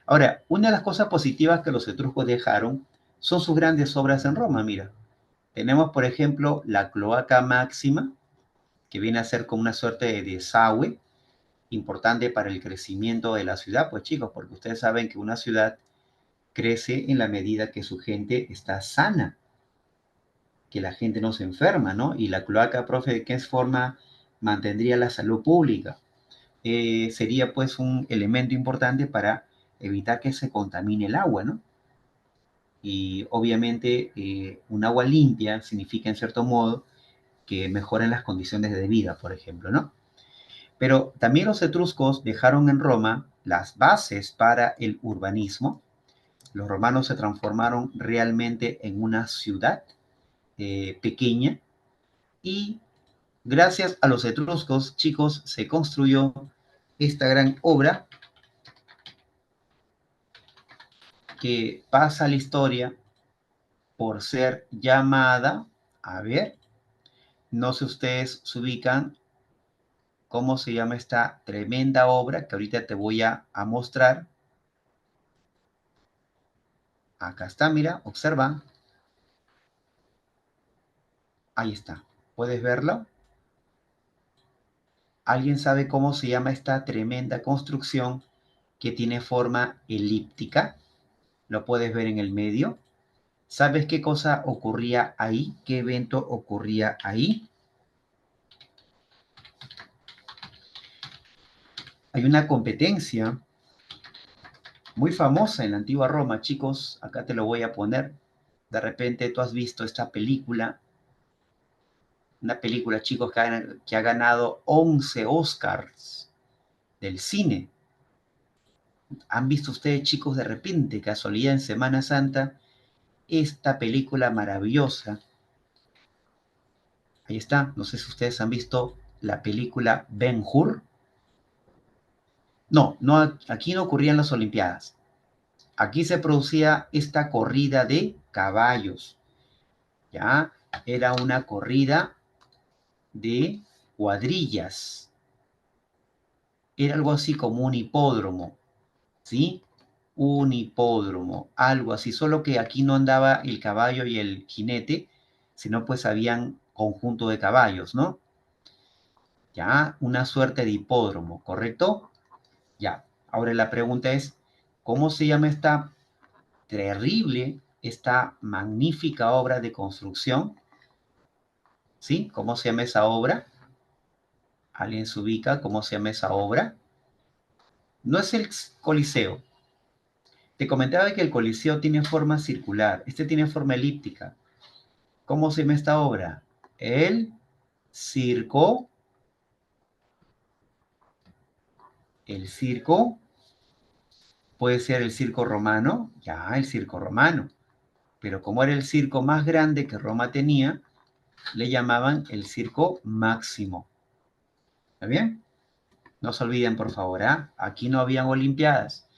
Ahora, una de las cosas positivas que los etruscos dejaron son sus grandes obras en Roma, mira. Tenemos, por ejemplo, la cloaca máxima, que viene a ser como una suerte de desagüe importante para el crecimiento de la ciudad, pues chicos, porque ustedes saben que una ciudad crece en la medida que su gente está sana, que la gente no se enferma, ¿no? Y la cloaca, profe, ¿de qué forma mantendría la salud pública? Sería pues un elemento importante para evitar que se contamine el agua, ¿no? Y obviamente un agua limpia significa en cierto modo que mejoren las condiciones de vida, por ejemplo, ¿no? Pero también los etruscos dejaron en Roma las bases para el urbanismo. Los romanos se transformaron realmente en una ciudad pequeña y gracias a los etruscos, chicos, se construyó esta gran obra que pasa a la historia por ser llamada, a ver, no sé ustedes se ubican, cómo se llama esta tremenda obra que ahorita te voy a mostrar. Acá está, mira, observa. Ahí está. ¿Puedes verlo? ¿Alguien sabe cómo se llama esta tremenda construcción que tiene forma elíptica? ¿Lo puedes ver en el medio? ¿Sabes qué cosa ocurría ahí? ¿Qué evento ocurría ahí? Hay una competencia muy famosa en la antigua Roma, chicos. Acá te lo voy a poner. De repente tú has visto esta película. Una película, chicos, que ha ganado 11 Oscars del cine. ¿Han visto ustedes, chicos, de repente, casualidad en Semana Santa, esta película maravillosa? Ahí está. No sé si ustedes han visto la película Ben-Hur. No, no, aquí no ocurrían las Olimpiadas. Aquí se producía esta corrida de caballos. ¿Ya? Era una corrida de cuadrillas. Era algo así como un hipódromo, ¿sí? Un hipódromo, algo así, solo que aquí no andaba el caballo y el jinete, sino pues habían conjunto de caballos, ¿no? Ya, una suerte de hipódromo, ¿correcto? Ya, ahora la pregunta es, ¿cómo se llama esta terrible, esta magnífica obra de construcción? ¿Sí? ¿Cómo se llama esa obra? ¿Alguien se ubica cómo se llama esa obra? No es el Coliseo. Te comentaba que el Coliseo tiene forma circular, este tiene forma elíptica. ¿Cómo se llama esta obra? El circo, el circo, puede ser el circo romano, ya, el circo romano. Pero como era el circo más grande que Roma tenía, le llamaban el circo máximo. ¿Está bien? No se olviden, por favor, ¿eh? Aquí no habían olimpiadas,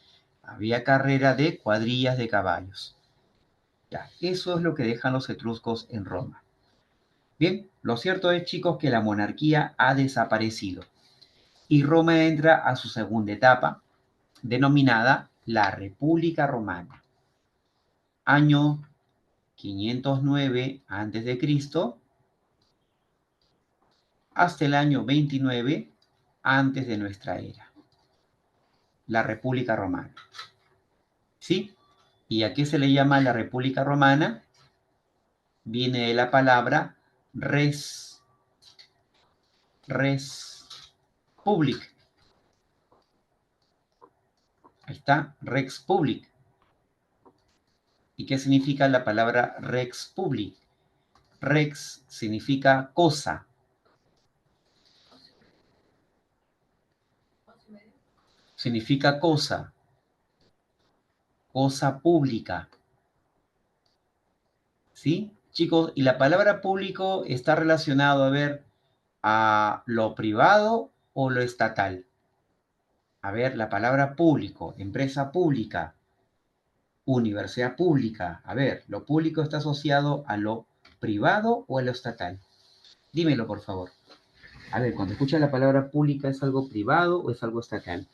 había carrera de cuadrillas de caballos. Ya, eso es lo que dejan los etruscos en Roma. Bien, lo cierto es, chicos, que la monarquía ha desaparecido y Roma entra a su segunda etapa, denominada la República Romana. Año 509 a.C. hasta el año 29 antes de nuestra era. La República Romana. ¿Sí? ¿Y a qué se le llama la República Romana? Viene de la palabra res public. Ahí está, rex public. ¿Y qué significa la palabra rex public? Rex significa cosa. Significa cosa. Cosa pública. ¿Sí? Chicos, y la palabra público está relacionado, a ver, a lo privado o lo estatal. A ver, la palabra público, empresa pública, universidad pública. A ver, ¿lo público está asociado a lo privado o a lo estatal? Dímelo, por favor. A ver, cuando escuchas la palabra pública, ¿es algo privado o es algo estatal?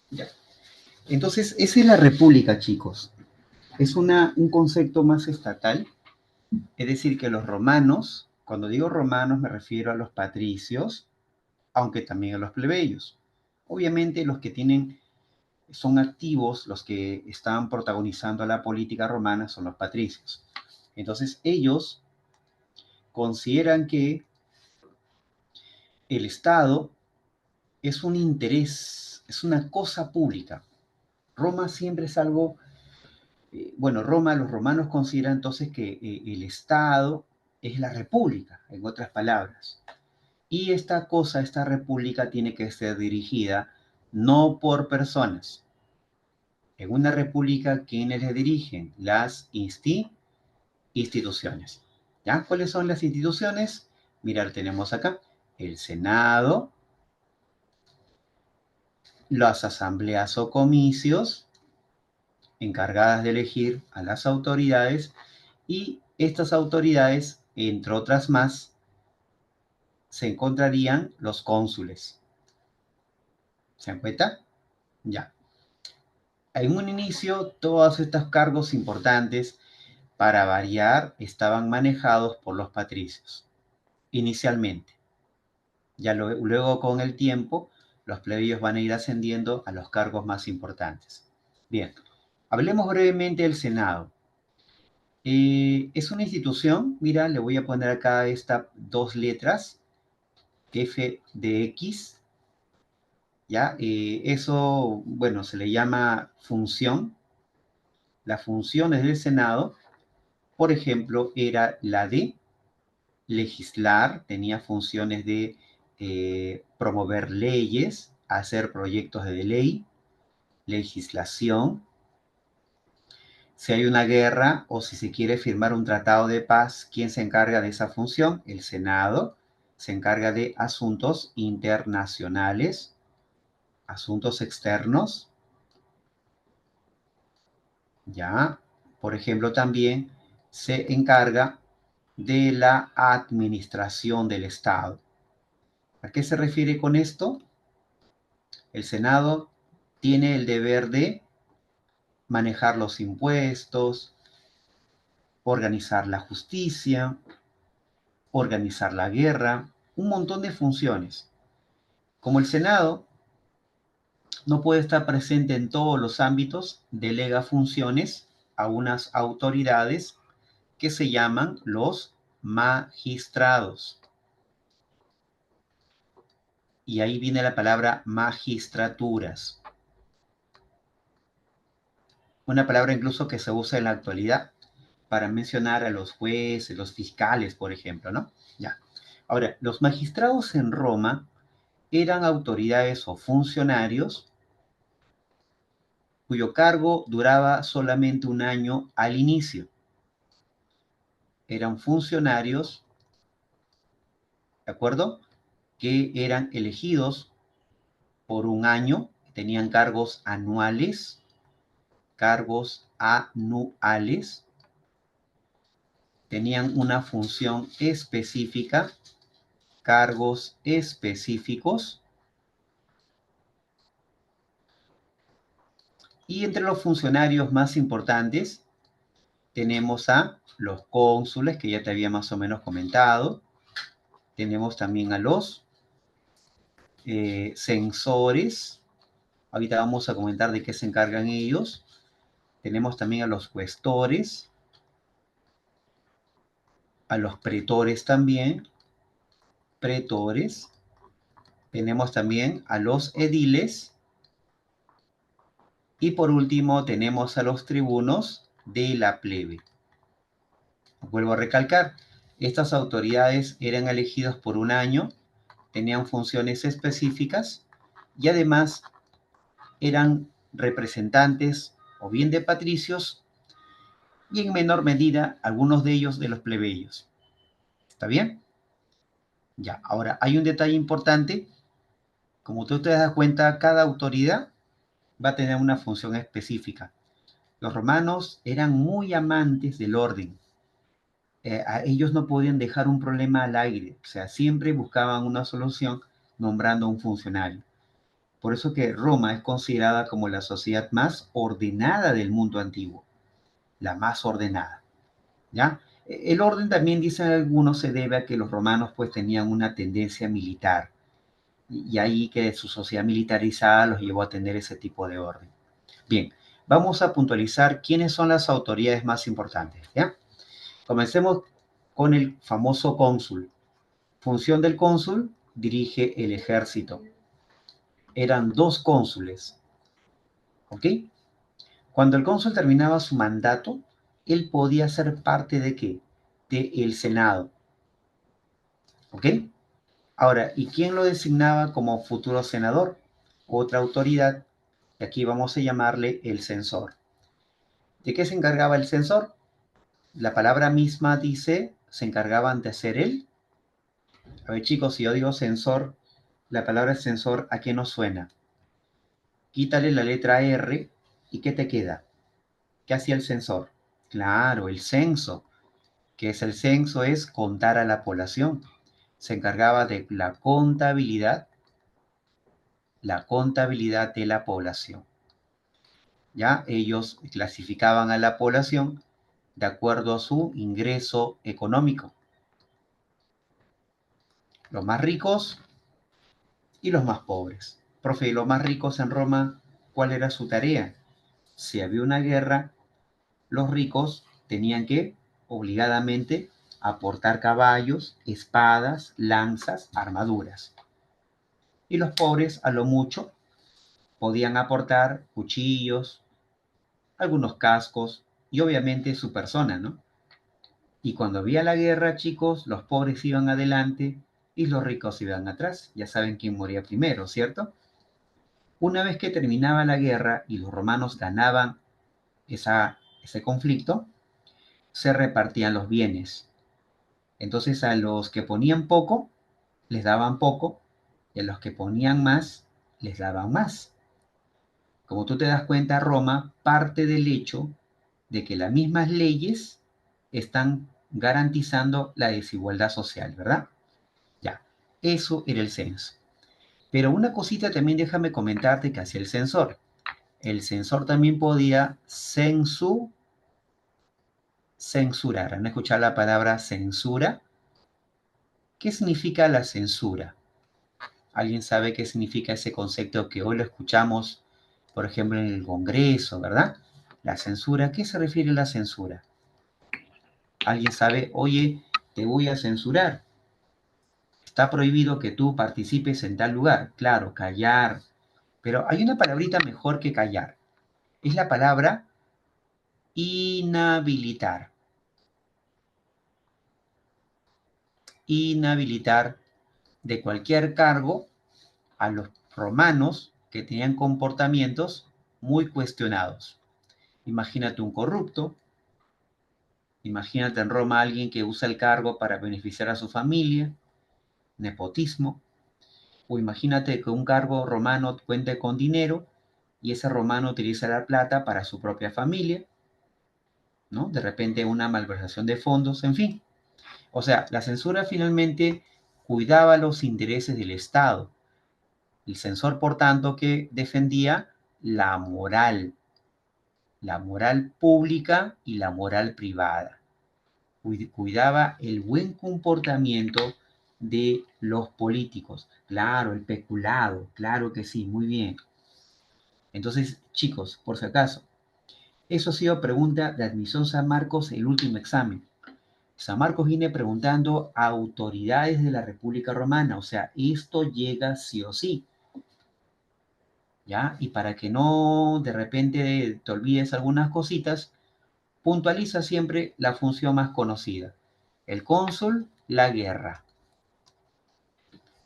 Ya. Entonces, esa es la república, chicos. Es un concepto más estatal. Es decir, que los romanos, cuando digo romanos me refiero a los patricios, aunque también a los plebeyos. Obviamente los que son activos, los que están protagonizando la política romana son los patricios. Entonces ellos consideran que el Estado es un interés, es una cosa pública. Roma siempre es algo, bueno, Roma, los romanos consideran entonces que el Estado es la república, en otras palabras. Y esta cosa, esta república tiene que ser dirigida no por personas. En una república, ¿quiénes le dirigen? Las instituciones. ¿Ya? ¿Cuáles son las instituciones? Mirar, tenemos acá el Senado, las asambleas o comicios encargadas de elegir a las autoridades y estas autoridades, entre otras más, se encontrarían los cónsules. ¿Se dan cuenta? Ya. En un inicio, todos estos cargos importantes, para variar, estaban manejados por los patricios, inicialmente. Ya luego, con el tiempo, los plebeyos van a ir ascendiendo a los cargos más importantes. Bien, hablemos brevemente del Senado. Es una institución, mira, le voy a poner acá estas dos letras, F de X, ¿ya? Eso, bueno, se le llama función. Las funciones del Senado, por ejemplo, era la de legislar, tenía funciones de promover leyes, hacer proyectos de ley, legislación, Si hay una guerra o si se quiere firmar un tratado de paz, ¿quién se encarga de esa función? El Senado se encarga de asuntos internacionales, asuntos externos, ¿ya? Por ejemplo, también se encarga de la administración del Estado. ¿A qué se refiere con esto? El Senado tiene el deber de manejar los impuestos, organizar la justicia, organizar la guerra, un montón de funciones. Como el Senado no puede estar presente en todos los ámbitos, delega funciones a unas autoridades que se llaman los magistrados. Y ahí viene la palabra magistraturas. Una palabra incluso que se usa en la actualidad para mencionar a los jueces, los fiscales, por ejemplo, ¿no? Ya. Ahora, los magistrados en Roma eran autoridades o funcionarios cuyo cargo duraba solamente un año al inicio. Eran funcionarios, ¿de acuerdo? Que eran elegidos por un año, tenían cargos anuales, tenían una función específica, cargos específicos, y entre los funcionarios más importantes tenemos a los cónsules, que ya te había más o menos comentado, tenemos también a los censores, ahorita vamos a comentar de qué se encargan ellos, tenemos también a los cuestores, a los pretores también, pretores, tenemos también a los ediles, y por último tenemos a los tribunos de la plebe. Vuelvo a recalcar, estas autoridades eran elegidas por un año, tenían funciones específicas y además eran representantes o bien de patricios y en menor medida algunos de ellos de los plebeyos. ¿Está bien? Ya, ahora hay un detalle importante. Como tú te das cuenta, cada autoridad va a tener una función específica. Los romanos eran muy amantes del orden. A ellos no podían dejar un problema al aire, o sea, siempre buscaban una solución nombrando a un funcionario. Por eso que Roma es considerada como la sociedad más ordenada del mundo antiguo, la más ordenada, ¿ya? El orden también, dicen algunos, se debe a que los romanos pues tenían una tendencia militar y ahí que su sociedad militarizada los llevó a tener ese tipo de orden. Bien, vamos a puntualizar quiénes son las autoridades más importantes, ¿ya? Comencemos con el famoso cónsul. Función del cónsul, dirige el ejército. Eran dos cónsules, ¿ok? Cuando el cónsul terminaba su mandato, él podía ser parte de ¿qué? De el Senado, ¿ok? Ahora, ¿y quién lo designaba como futuro senador? Otra autoridad, y aquí vamos a llamarle el censor. ¿De qué se encargaba el censor? La palabra misma dice, se encargaban de hacer él. A ver, chicos, si yo digo censor, la palabra censor, ¿a qué nos suena? Quítale la letra R y ¿qué te queda? ¿Qué hacía el censor? Claro, el censo. ¿Qué es el censo? Es contar a la población. Se encargaba de la contabilidad de la población. ¿Ya? Ellos clasificaban a la población de acuerdo a su ingreso económico. Los más ricos y los más pobres. Profe, ¿y los más ricos en Roma, cuál era su tarea? Si había una guerra, los ricos tenían que, obligadamente, aportar caballos, espadas, lanzas, armaduras. Y los pobres, a lo mucho, podían aportar cuchillos, algunos cascos y obviamente su persona, ¿no? Y cuando había la guerra, chicos, los pobres iban adelante y los ricos iban atrás. Ya saben quién moría primero, ¿cierto? Una vez que terminaba la guerra y los romanos ganaban esa ese conflicto, se repartían los bienes. Entonces a los que ponían poco, les daban poco, y a los que ponían más, les daban más. Como tú te das cuenta, Roma parte del hecho de que las mismas leyes están garantizando la desigualdad social, ¿verdad? Ya, eso era el censo. Pero una cosita también déjame comentarte que hacía el censor. El censor también podía censurar. ¿Han escuchado la palabra censura? ¿Qué significa la censura? ¿Alguien sabe qué significa ese concepto que hoy lo escuchamos, por ejemplo, en el Congreso, ¿verdad? La censura, ¿a qué se refiere la censura? ¿Alguien sabe? Oye, te voy a censurar. Está prohibido que tú participes en tal lugar. Claro, callar. Pero hay una palabrita mejor que callar. Es la palabra inhabilitar. Inhabilitar de cualquier cargo a los romanos que tenían comportamientos muy cuestionados. Imagínate un corrupto, imagínate en Roma alguien que usa el cargo para beneficiar a su familia, nepotismo, o imagínate que un cargo romano cuente con dinero y ese romano utiliza la plata para su propia familia, ¿no? De repente una malversación de fondos, en fin. O sea, la censura finalmente cuidaba los intereses del Estado. El censor, por tanto, que defendía la moral pública y la moral privada. Cuidaba el buen comportamiento de los políticos. Claro, el peculado, claro que sí, muy bien. Entonces, chicos, por si acaso, eso ha sido pregunta de admisión San Marcos, el último examen. San Marcos viene preguntando a autoridades de la República Romana, o sea, esto llega sí o sí. ¿Ya? Y para que no de repente te olvides algunas cositas, puntualiza siempre la función más conocida. El cónsul, la guerra.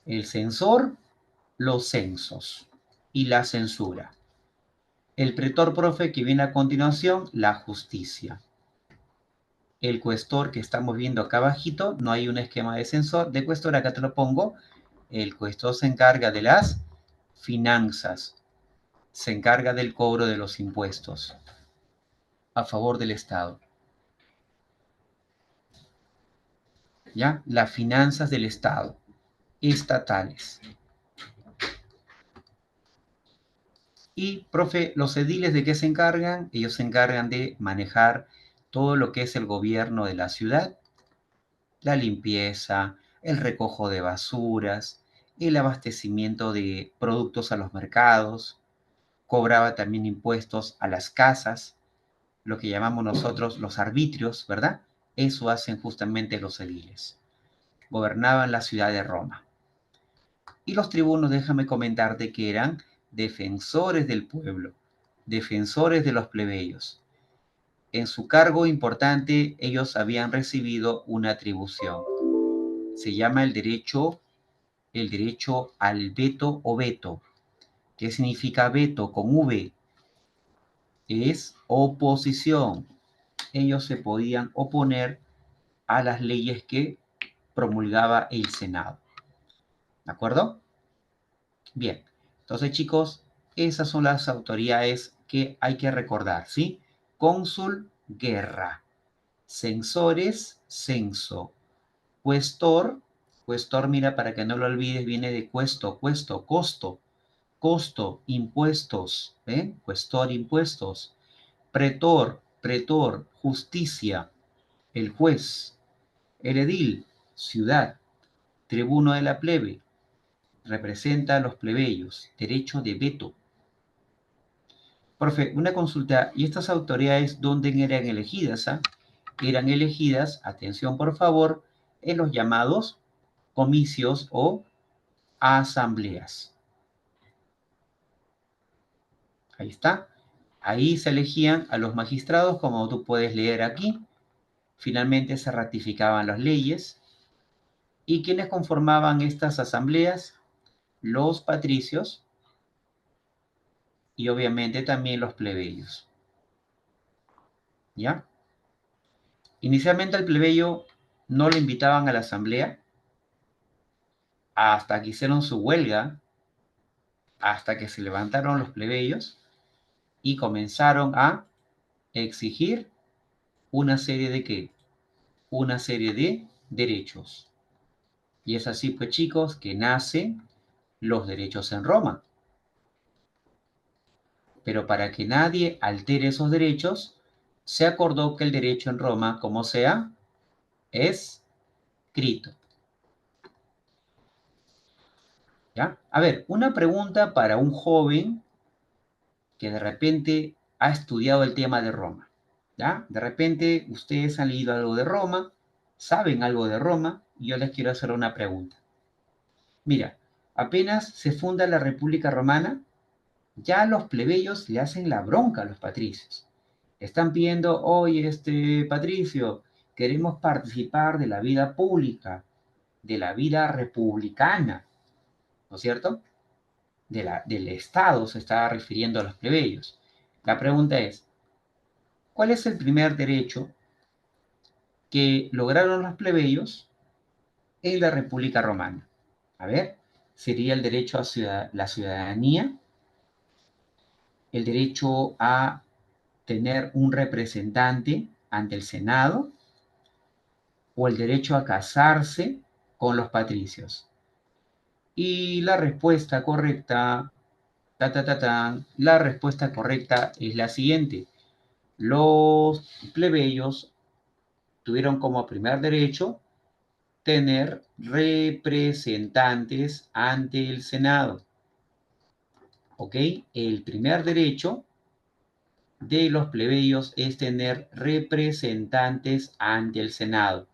El censor, los censos y la censura. El pretor profe que viene a continuación, la justicia. El cuestor que estamos viendo acá abajito, no hay un esquema de censor, de cuestor, acá te lo pongo. El cuestor se encarga de las finanzas, se encarga del cobro de los impuestos a favor del Estado. ¿Ya? Las finanzas del Estado, estatales. Y, profe, los ediles de qué se encargan? Ellos se encargan de manejar todo lo que es el gobierno de la ciudad, la limpieza, el recojo de basuras, el abastecimiento de productos a los mercados, cobraba también impuestos a las casas, lo que llamamos nosotros los arbitrios, ¿verdad? Eso hacen justamente los ediles. Gobernaban la ciudad de Roma. Y los tribunos, déjame comentarte que eran defensores del pueblo, defensores de los plebeyos. En su cargo importante, ellos habían recibido una atribución. Se llama el derecho al veto o veto. ¿Qué significa veto con V? Es oposición. Ellos se podían oponer a las leyes que promulgaba el Senado. ¿De acuerdo? Bien, entonces chicos, esas son las autoridades que hay que recordar, ¿sí? Cónsul, guerra. Censores, censo. Cuestor, cuestor, mira, para que no lo olvides, viene de costo, impuestos, ¿eh? Cuestor, impuestos. Pretor, justicia, el juez. El edil, ciudad. Tribuno de la plebe, representa a los plebeyos, derecho de veto. Profe, una consulta, ¿y estas autoridades dónde eran elegidas? Eran elegidas, atención por favor, en los llamados comicios o asambleas. Ahí está. Ahí se elegían a los magistrados, como tú puedes leer aquí. Finalmente se ratificaban las leyes. ¿Y quiénes conformaban estas asambleas? Los patricios y obviamente también los plebeyos. ¿ya? Inicialmente al plebeyo no le invitaban a la asamblea hasta que hicieron su huelga, hasta que se levantaron los plebeyos y comenzaron a exigir una serie de ¿qué? Una serie de derechos. Y es así, pues chicos, que nacen los derechos en Roma. Pero para que nadie altere esos derechos, se acordó que el derecho en Roma, como sea, es escrito. ¿Ya? A ver, una pregunta para un joven que de repente ha estudiado el tema de Roma. ¿Ya? De repente ustedes han leído algo de Roma, saben algo de Roma, y yo les quiero hacer una pregunta. Mira, apenas se funda la República Romana, ya los plebeyos le hacen la bronca a los patricios. Están pidiendo, oye, Patricio, queremos participar de la vida pública, de la vida republicana, ¿no es cierto? Del Estado se está refiriendo a los plebeyos. La pregunta es, ¿cuál es el primer derecho que lograron los plebeyos en la República Romana? A ver, sería el derecho a la ciudadanía, el derecho a tener un representante ante el Senado o el derecho a casarse con los patricios. Y la respuesta correcta, la respuesta correcta es la siguiente. Los plebeyos tuvieron como primer derecho tener representantes ante el Senado. ¿Ok? El primer derecho de los plebeyos es tener representantes ante el Senado.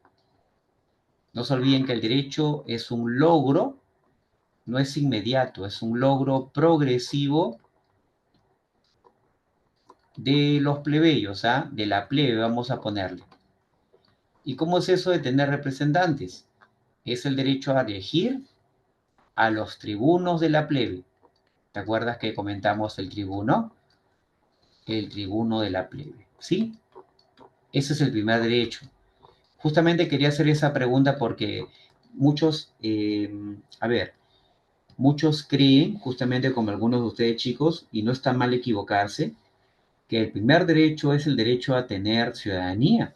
No se olviden que el derecho es un logro, no es inmediato, es un logro progresivo de los plebeyos, ¿ah? De la plebe, vamos a ponerle. ¿Y cómo es eso de tener representantes? Es el derecho a elegir a los tribunos de la plebe. ¿Te acuerdas que comentamos el tribuno? El tribuno de la plebe, ¿sí? Ese es el primer derecho. Justamente quería hacer esa pregunta porque muchos, a ver, muchos creen, justamente como algunos de ustedes chicos, y no está mal equivocarse, que el primer derecho es el derecho a tener ciudadanía,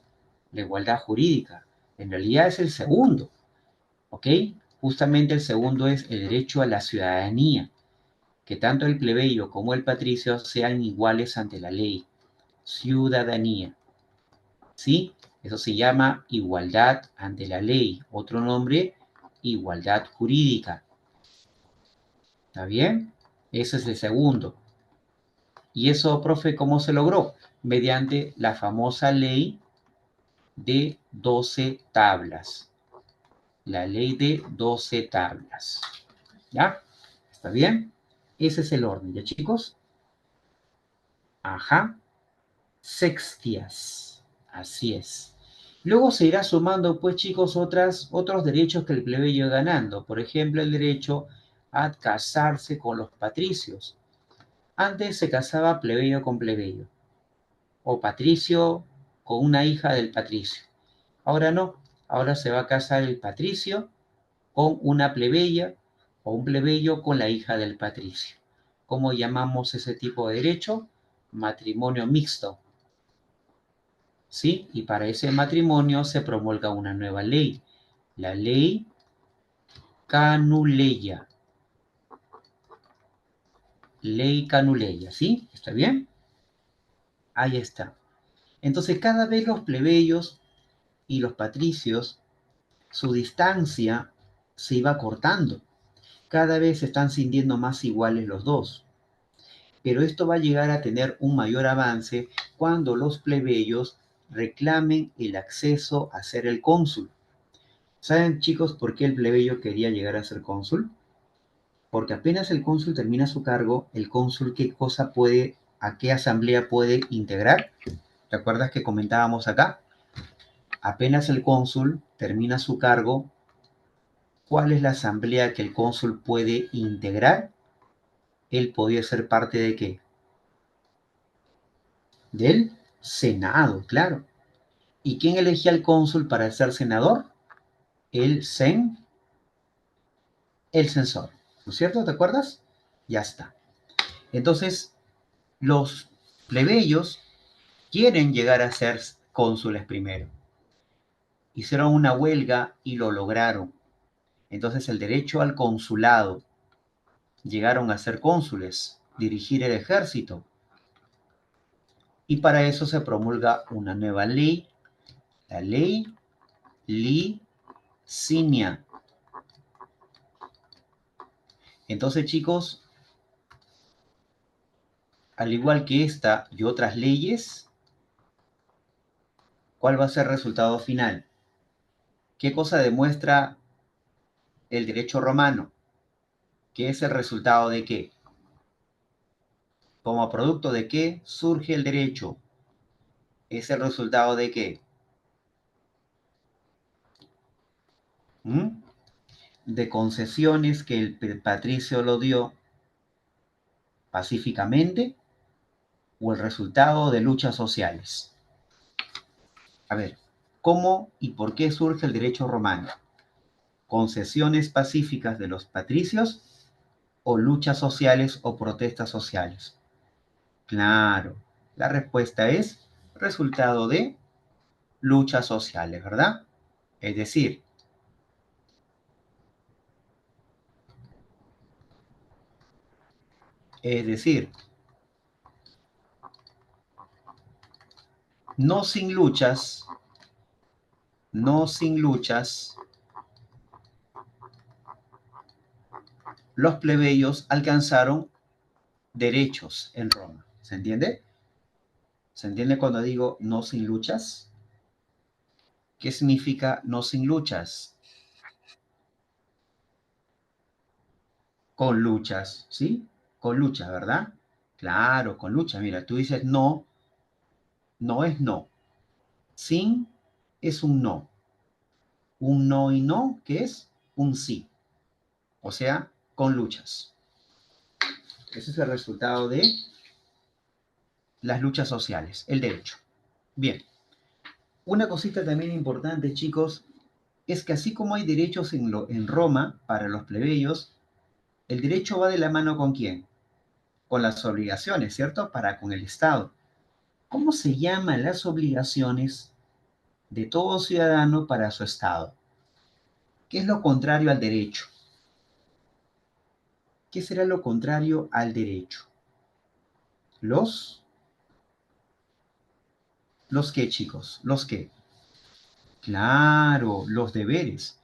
la igualdad jurídica. En realidad es el segundo, ¿ok? Justamente el segundo es el derecho a la ciudadanía, que tanto el plebeyo como el patricio sean iguales ante la ley. Ciudadanía, ¿sí? Eso se llama igualdad ante la ley. Otro nombre, igualdad jurídica. ¿Está bien? Ese es el segundo. Y eso, profe, ¿cómo se logró? Mediante la famosa ley de 12 tablas. La ley de 12 tablas. ¿Ya? ¿Está bien? Ese es el orden, ¿ya, chicos? Ajá. Sextias. Así es. Luego se irá sumando, pues, chicos, otros derechos que el plebeyo va ganando. Por ejemplo, el derecho a casarse con los patricios. Antes se casaba plebeyo con plebeyo, o patricio con una hija del patricio. Ahora no, ahora se va a casar el patricio con una plebeya o un plebeyo con la hija del patricio. ¿Cómo llamamos ese tipo de derecho? Matrimonio mixto. ¿Sí? Y para ese matrimonio se promulga una nueva ley, la ley Canuleya. Ley Canuleya, ¿sí? ¿Está bien? Ahí está. Entonces cada vez los plebeyos y los patricios, su distancia se iba cortando. Cada vez se están sintiendo más iguales los dos. Pero esto va a llegar a tener un mayor avance cuando los plebeyos reclamen el acceso a ser el cónsul. ¿Saben, chicos, por qué el plebeyo quería llegar a ser cónsul? Porque apenas el cónsul termina su cargo, el cónsul qué cosa puede, a qué asamblea puede integrar. ¿Te acuerdas que comentábamos acá? Apenas el cónsul termina su cargo, ¿cuál es la asamblea que el cónsul puede integrar? Él podía ser parte de ¿qué? ¿Del? Senado, claro. ¿Y quién elegía al cónsul para ser senador? El el censor. ¿No es cierto? ¿Te acuerdas? Ya está. Entonces, los plebeyos quieren llegar a ser cónsules primero. Hicieron una huelga y lo lograron. Entonces, el derecho al consulado, llegaron a ser cónsules, dirigir el ejército. Y para eso se promulga una nueva ley, la ley Licinia. Entonces, chicos, al igual que esta y otras leyes, ¿cuál va a ser el resultado final? ¿Qué cosa demuestra el derecho romano? ¿Qué es el resultado de qué? ¿Como producto de qué surge el derecho? ¿Es el resultado de qué? ¿Mm? De concesiones que el patricio lo dio pacíficamente o el resultado de luchas sociales. A ver, ¿cómo y por qué surge el derecho romano? ¿Concesiones pacíficas de los patricios o luchas sociales o protestas sociales? Claro, la respuesta es resultado de luchas sociales, ¿verdad? Es decir, es decir, no sin luchas, no sin luchas, los plebeyos alcanzaron derechos en Roma. ¿Se entiende? ¿Se entiende cuando digo no sin luchas? ¿Qué significa no sin luchas? Con luchas, ¿sí? Con luchas, ¿verdad? Claro, con luchas. Mira, tú dices no, no es no. Sin es un no. Un no y no, ¿qué es? Un sí. O sea, con luchas. Ese es el resultado de las luchas sociales, el derecho. Bien, una cosita también importante, chicos, es que así como hay derechos en Roma para los plebeyos, el derecho va de la mano con quién? Con las obligaciones, ¿cierto? Para con el Estado. ¿Cómo se llaman las obligaciones de todo ciudadano para su Estado? ¿Qué es lo contrario al derecho? ¿Qué será lo contrario al derecho? Los, ¿los qué, chicos? ¿Los qué? Claro, los deberes.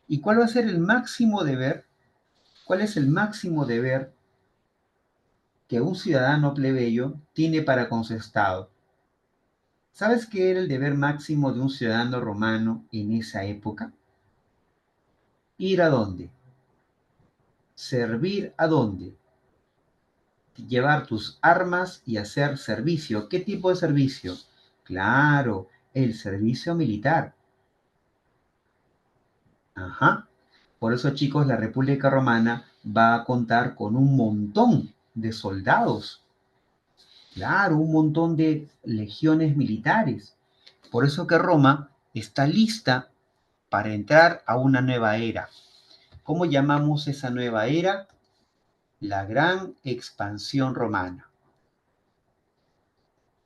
¿Y cuál va a ser el máximo deber? ¿Cuál es el máximo deber que un ciudadano plebeyo tiene para con su Estado? ¿Sabes qué era el deber máximo de un ciudadano romano en esa época? ¿Ir a dónde? ¿Servir a dónde? Llevar tus armas y hacer servicio. ¿Qué tipo de servicio? Claro, el servicio militar. Ajá. Por eso, chicos, la República Romana va a contar con un montón de soldados. Claro, un montón de legiones militares. Por eso que Roma está lista para entrar a una nueva era. ¿Cómo llamamos esa nueva era? La gran expansión romana.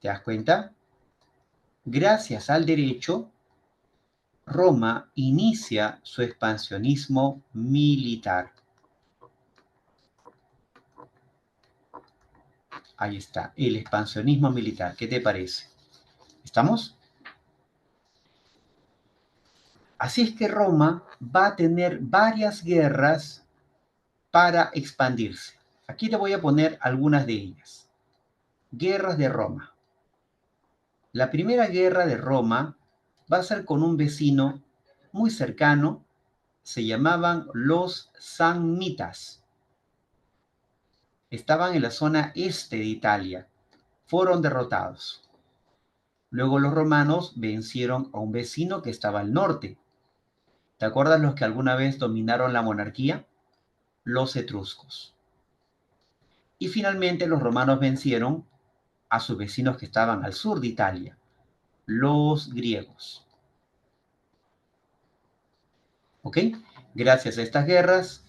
¿Te das cuenta? Gracias al derecho, Roma inicia su expansionismo militar. Ahí está, el expansionismo militar. ¿Qué te parece? ¿Estamos? Así es que Roma va a tener varias guerras para expandirse. Aquí te voy a poner algunas de ellas. Guerras de Roma. La primera guerra de Roma va a ser con un vecino muy cercano, se llamaban los samnitas. Estaban en la zona este de Italia. Fueron derrotados. Luego los romanos vencieron a un vecino que estaba al norte. ¿Te acuerdas los que alguna vez dominaron la monarquía? Los etruscos. Y finalmente los romanos vencieron a sus vecinos que estaban al sur de Italia, los griegos. ¿Ok? Gracias a estas guerras,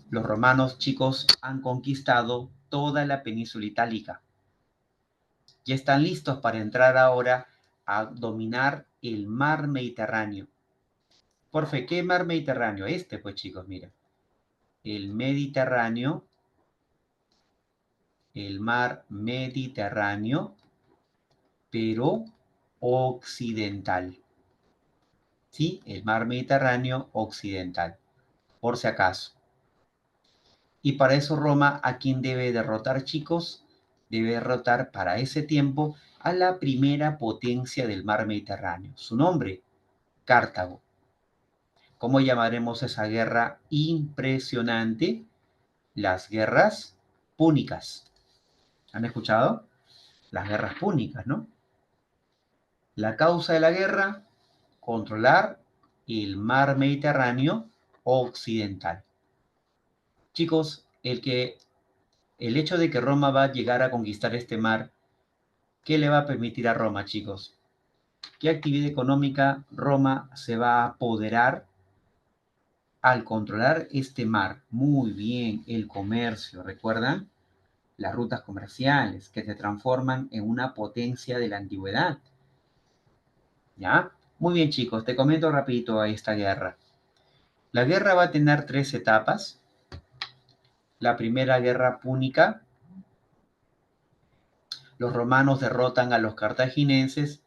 los romanos, chicos, han conquistado toda la península itálica. Ya están listos para entrar ahora a dominar el mar Mediterráneo. Por fe, ¿qué mar Mediterráneo? Este, pues, chicos, mira. El mar Mediterráneo, pero occidental. ¿Sí? El mar Mediterráneo occidental, por si acaso. Y para eso Roma, ¿a quién debe derrotar, chicos? Debe derrotar para ese tiempo a la primera potencia del mar Mediterráneo. Su nombre, Cartago. ¿Cómo llamaremos esa guerra impresionante? Las guerras púnicas. ¿Han escuchado? Las guerras púnicas, ¿no? La causa de la guerra, controlar el mar Mediterráneo occidental. Chicos, el hecho de que Roma va a llegar a conquistar este mar, ¿qué le va a permitir a Roma, chicos? ¿Qué actividad económica Roma se va a apoderar al controlar este mar? Muy bien, el comercio, ¿recuerdan? Las rutas comerciales que se transforman en una potencia de la antigüedad. ¿Ya? Muy bien, chicos, te comento rapidito a esta guerra. La guerra va a tener 3 etapas. La primera guerra púnica, los romanos derrotan a los cartagineses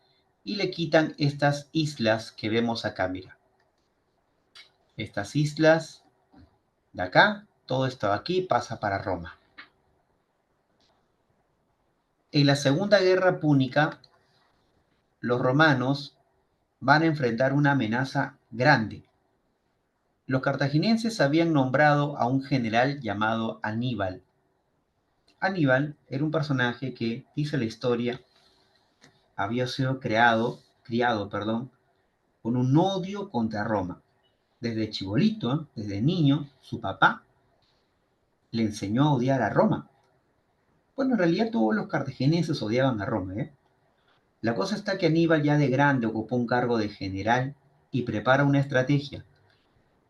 y le quitan estas islas que vemos acá, mira. Estas islas de acá, todo esto aquí pasa para Roma. En la segunda guerra púnica, los romanos van a enfrentar una amenaza grande. Los cartagineses habían nombrado a un general llamado Aníbal. Aníbal era un personaje que, dice la historia, había sido criado, con un odio contra Roma. Desde chibolito, desde niño, su papá le enseñó a odiar a Roma. Bueno, en realidad todos los cartagineses odiaban a Roma, ¿eh? La cosa está que Aníbal ya de grande ocupó un cargo de general y prepara una estrategia.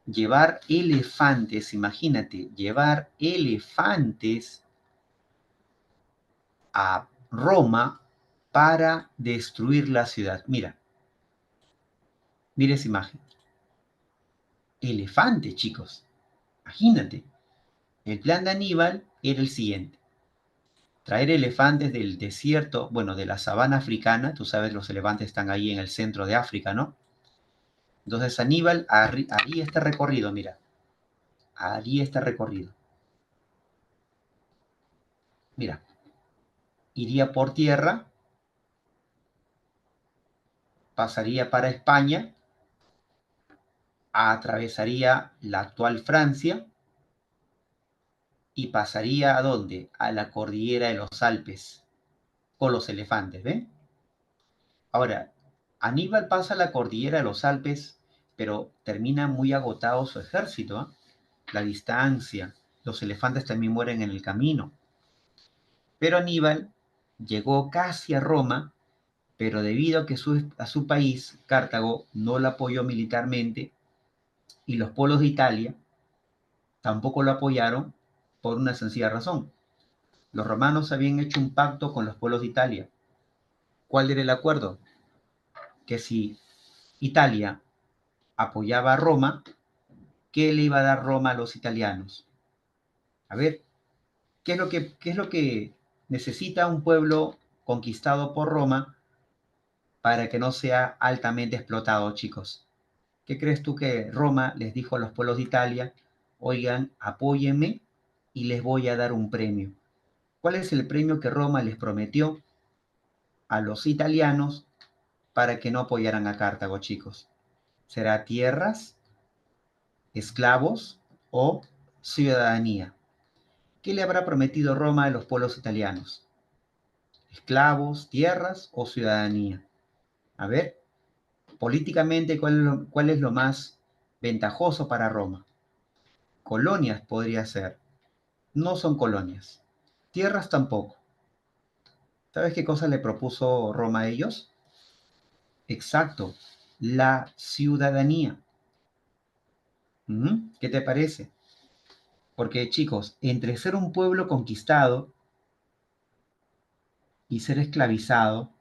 Llevar elefantes, imagínate, llevar elefantes a Roma para destruir la ciudad. Mira, mira esa imagen. Elefantes, chicos. Imagínate. El plan de Aníbal era el siguiente. Traer elefantes del desierto, bueno, de la sabana africana. Tú sabes, los elefantes están ahí en el centro de África, ¿no? Entonces Aníbal haría este recorrido, mira. Haría este recorrido. Mira. Iría por tierra, pasaría para España, atravesaría la actual Francia y pasaría ¿a dónde? A la cordillera de los Alpes, con los elefantes, ¿ven? Ahora, Aníbal pasa la cordillera de los Alpes, pero termina muy agotado su ejército, ¿eh? La distancia, los elefantes también mueren en el camino. Pero Aníbal llegó casi a Roma, pero debido a que a su país, Cartago, no lo apoyó militarmente, y los pueblos de Italia tampoco lo apoyaron por una sencilla razón. Los romanos habían hecho un pacto con los pueblos de Italia. ¿Cuál era el acuerdo? Que si Italia apoyaba a Roma, ¿qué le iba a dar Roma a los italianos? A ver, qué es lo que necesita un pueblo conquistado por Roma para que no sea altamente explotado, chicos? ¿Qué crees tú que Roma les dijo a los pueblos de Italia? Oigan, apóyenme y les voy a dar un premio. ¿Cuál es el premio que Roma les prometió a los italianos para que no apoyaran a Cartago, chicos? ¿Será tierras, esclavos o ciudadanía? ¿Qué le habrá prometido Roma a los pueblos italianos? ¿Esclavos, tierras o ciudadanía? A ver, políticamente, ¿cuál es lo más ventajoso para Roma? Colonias podría ser. No son colonias. Tierras tampoco. ¿Sabes qué cosa le propuso Roma a ellos? Exacto, la ciudadanía. ¿Qué te parece? Porque chicos, entre ser un pueblo conquistado y ser esclavizado,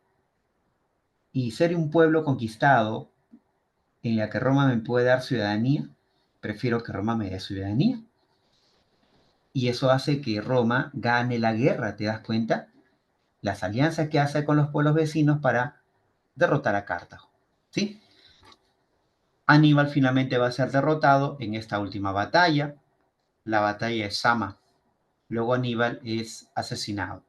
y ser un pueblo conquistado en la que Roma me puede dar ciudadanía, prefiero que Roma me dé ciudadanía. Y eso hace que Roma gane la guerra, ¿te das cuenta? Las alianzas que hace con los pueblos vecinos para derrotar a Cartago. ¿Sí? Aníbal finalmente va a ser derrotado en esta última batalla, la batalla de Sama. Luego Aníbal es asesinado.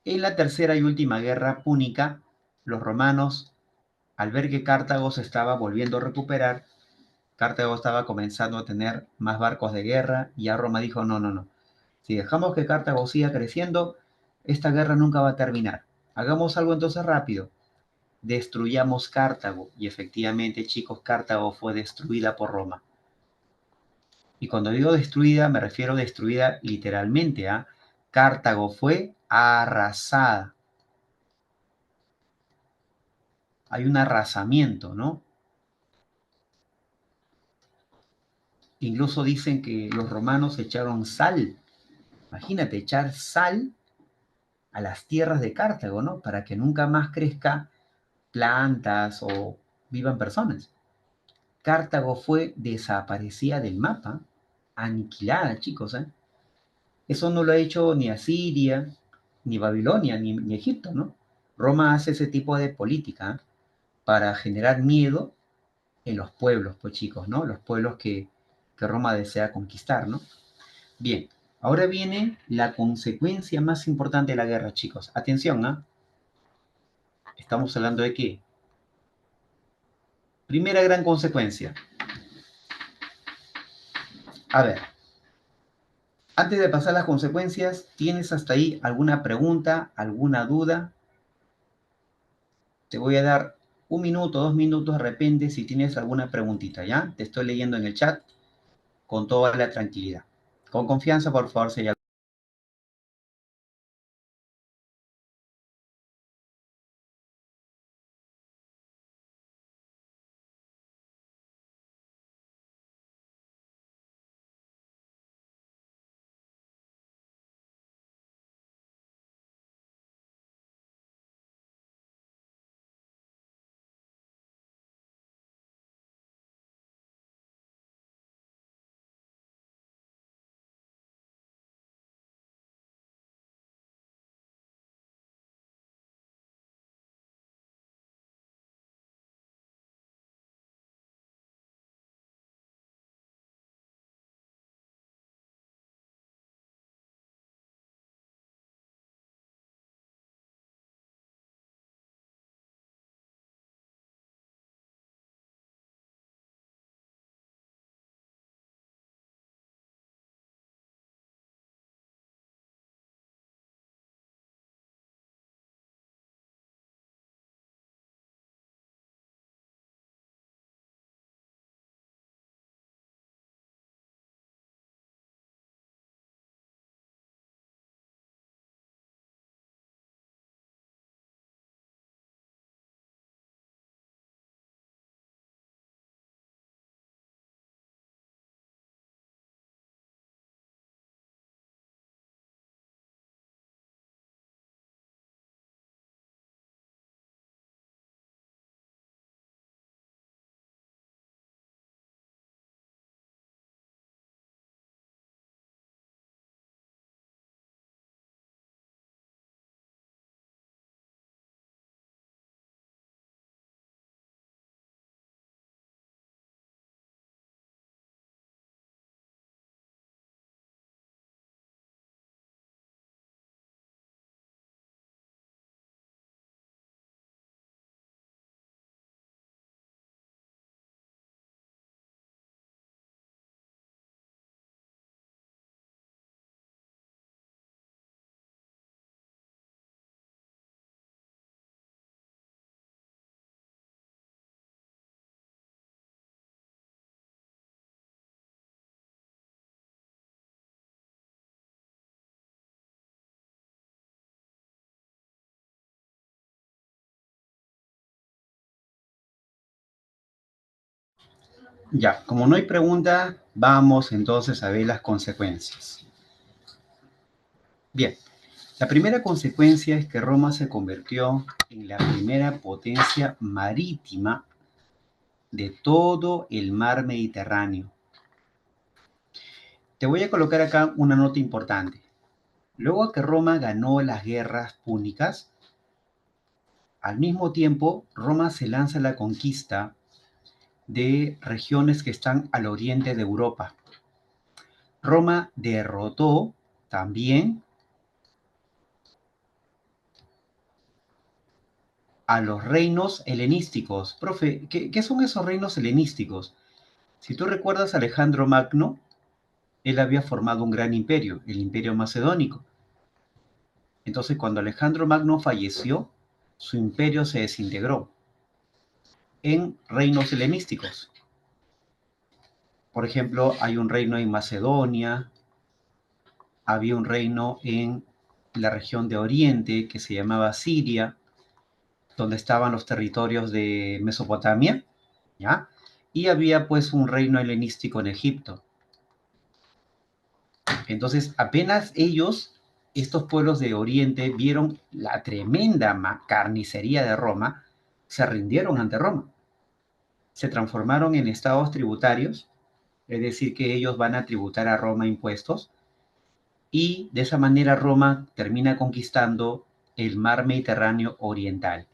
En la tercera y última guerra púnica, los romanos, al ver que Cartago se estaba volviendo a recuperar, Cartago estaba comenzando a tener más barcos de guerra y ya Roma dijo, no, no, no. Si dejamos que Cartago siga creciendo, esta guerra nunca va a terminar. Hagamos algo entonces rápido. Destruyamos Cartago. Y efectivamente, chicos, Cartago fue destruida por Roma. Y cuando digo destruida, me refiero a destruida literalmente. Cartago fue arrasada. Hay un arrasamiento, ¿no? Incluso dicen que los romanos echaron sal. Imagínate, echar sal a las tierras de Cartago, ¿no? Para que nunca más crezca plantas o vivan personas. Cartago fue desaparecida del mapa, aniquilada, chicos, ¿eh? Eso no lo ha hecho ni Asiria, ni Babilonia, ni Egipto, ¿no? Roma hace ese tipo de política para generar miedo en los pueblos, pues chicos, ¿no? Los pueblos que Roma desea conquistar, ¿no? Bien, ahora viene la consecuencia más importante de la guerra, chicos. Atención, ¿ah? Estamos hablando de qué. Primera gran consecuencia. A ver, antes de pasar a las consecuencias, ¿tienes hasta ahí alguna pregunta, alguna duda? Te voy a dar 1 minuto, 2 minutos de repente si tienes alguna preguntita, ¿ya? Te estoy leyendo en el chat con toda la tranquilidad. Con confianza, por favor, si hay Ya, como no hay pregunta, vamos entonces a ver las consecuencias. Bien, la primera consecuencia es que Roma se convirtió en la primera potencia marítima de todo el mar Mediterráneo. Te voy a colocar acá una nota importante. Luego que Roma ganó las guerras púnicas, al mismo tiempo Roma se lanza a la conquista de regiones que están al oriente de Europa. Roma derrotó también a los reinos helenísticos. Profe, ¿qué son esos reinos helenísticos? Si tú recuerdas a Alejandro Magno, él había formado un gran imperio, el Imperio Macedónico. Entonces, cuando Alejandro Magno falleció, su imperio se desintegró en reinos helenísticos. Por ejemplo, hay un reino en Macedonia, había un reino en la región de Oriente que se llamaba Siria, donde estaban los territorios de Mesopotamia, ¿ya? Y había pues un reino helenístico en Egipto. Entonces, apenas ellos, estos pueblos de Oriente, vieron la tremenda carnicería de Roma, se rindieron ante Roma. Se transformaron en estados tributarios, es decir, que ellos van a tributar a Roma impuestos, y de esa manera Roma termina conquistando el mar Mediterráneo oriental.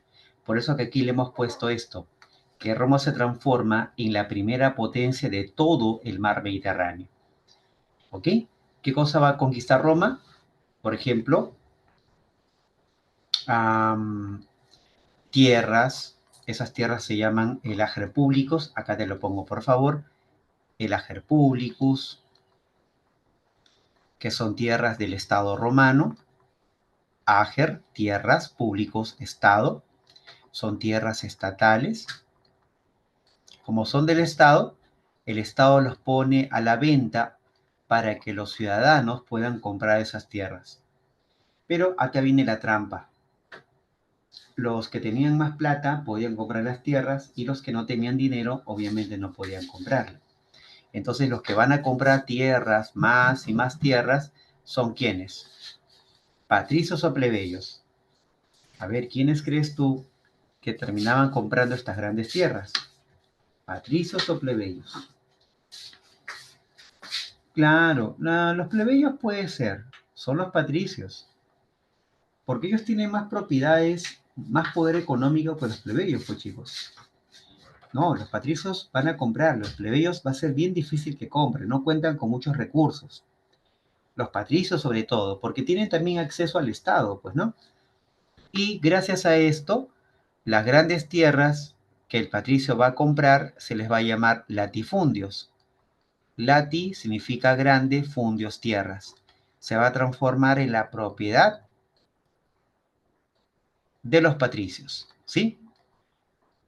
Por eso que aquí le hemos puesto esto, que Roma se transforma en la primera potencia de todo el mar Mediterráneo. ¿Ok? ¿Qué cosa va a conquistar Roma? Por ejemplo, tierras, esas tierras se llaman el ager publicus, acá te lo pongo por favor, el ager publicus, que son tierras del Estado romano, ager, tierras, públicos, Estado, son tierras estatales. Como son del Estado, el Estado los pone a la venta para que los ciudadanos puedan comprar esas tierras. Pero acá viene la trampa. Los que tenían más plata podían comprar las tierras y los que no tenían dinero obviamente no podían comprarlas. Entonces los que van a comprar tierras, más y más tierras, son ¿quiénes? Patricios o plebeyos. A ver, ¿quiénes crees tú que terminaban comprando estas grandes tierras? ¿Patricios o plebeyos? Claro, los plebeyos puede ser, son los patricios, porque ellos tienen más propiedades, más poder económico que los plebeyos, pues chicos. No, los patricios van a comprar, los plebeyos va a ser bien difícil que compren, no cuentan con muchos recursos. Los patricios sobre todo, porque tienen también acceso al Estado, pues, ¿no? Y gracias a esto, las grandes tierras que el patricio va a comprar se les va a llamar latifundios. Lati significa grande, fundios, tierras. Se va a transformar en la propiedad de los patricios, ¿sí?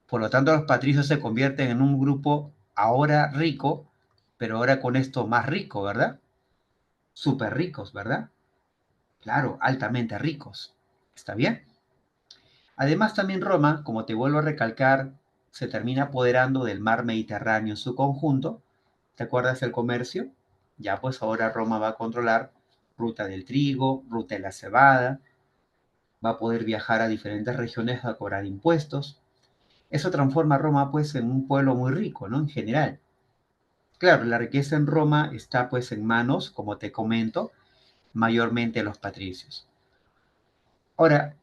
Por lo tanto, los patricios se convierten en un grupo ahora rico, pero ahora con esto más rico, ¿verdad? Súper ricos, ¿verdad? Claro, altamente ricos. ¿Está bien? Además, también Roma, como te vuelvo a recalcar, se termina apoderando del mar Mediterráneo en su conjunto. ¿Te acuerdas del comercio? Ya pues ahora Roma va a controlar ruta del trigo, ruta de la cebada, va a poder viajar a diferentes regiones a cobrar impuestos. Eso transforma a Roma pues en un pueblo muy rico, ¿no? En general. Claro, la riqueza en Roma está pues en manos, como te comento, mayormente de los patricios. Ahora,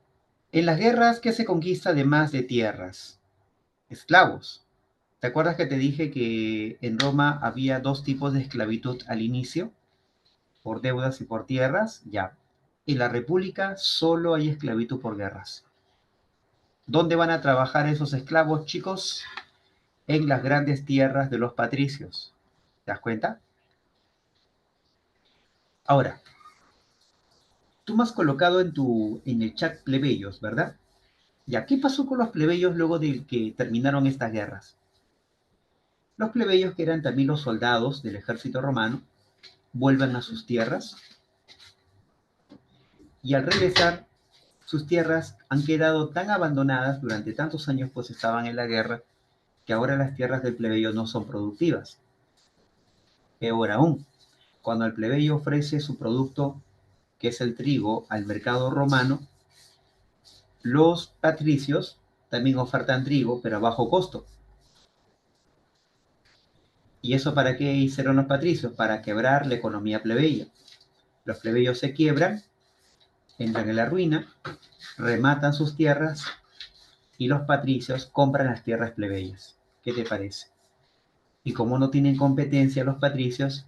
en las guerras, ¿qué se conquista además de tierras? Esclavos. ¿Te acuerdas que te dije que en Roma había dos tipos de esclavitud al inicio? Por deudas y por tierras, ya. En la República solo hay esclavitud por guerras. ¿Dónde van a trabajar esos esclavos, chicos? En las grandes tierras de los patricios. ¿Te das cuenta? Ahora, tú me has colocado en el chat plebeyos, ¿verdad? Ya, ¿qué pasó con los plebeyos luego de que terminaron estas guerras? Los plebeyos, que eran también los soldados del ejército romano, vuelven a sus tierras y al regresar, sus tierras han quedado tan abandonadas durante tantos años, pues estaban en la guerra, que ahora las tierras del plebeyo no son productivas. Peor aún, cuando el plebeyo ofrece su producto, que es el trigo, al mercado romano, los patricios también ofertan trigo, pero a bajo costo. ¿Y eso para qué hicieron los patricios? Para quebrar la economía plebeya. Los plebeyos se quiebran, entran en la ruina, rematan sus tierras y los patricios compran las tierras plebeyas. ¿Qué te parece? Y como no tienen competencia los patricios,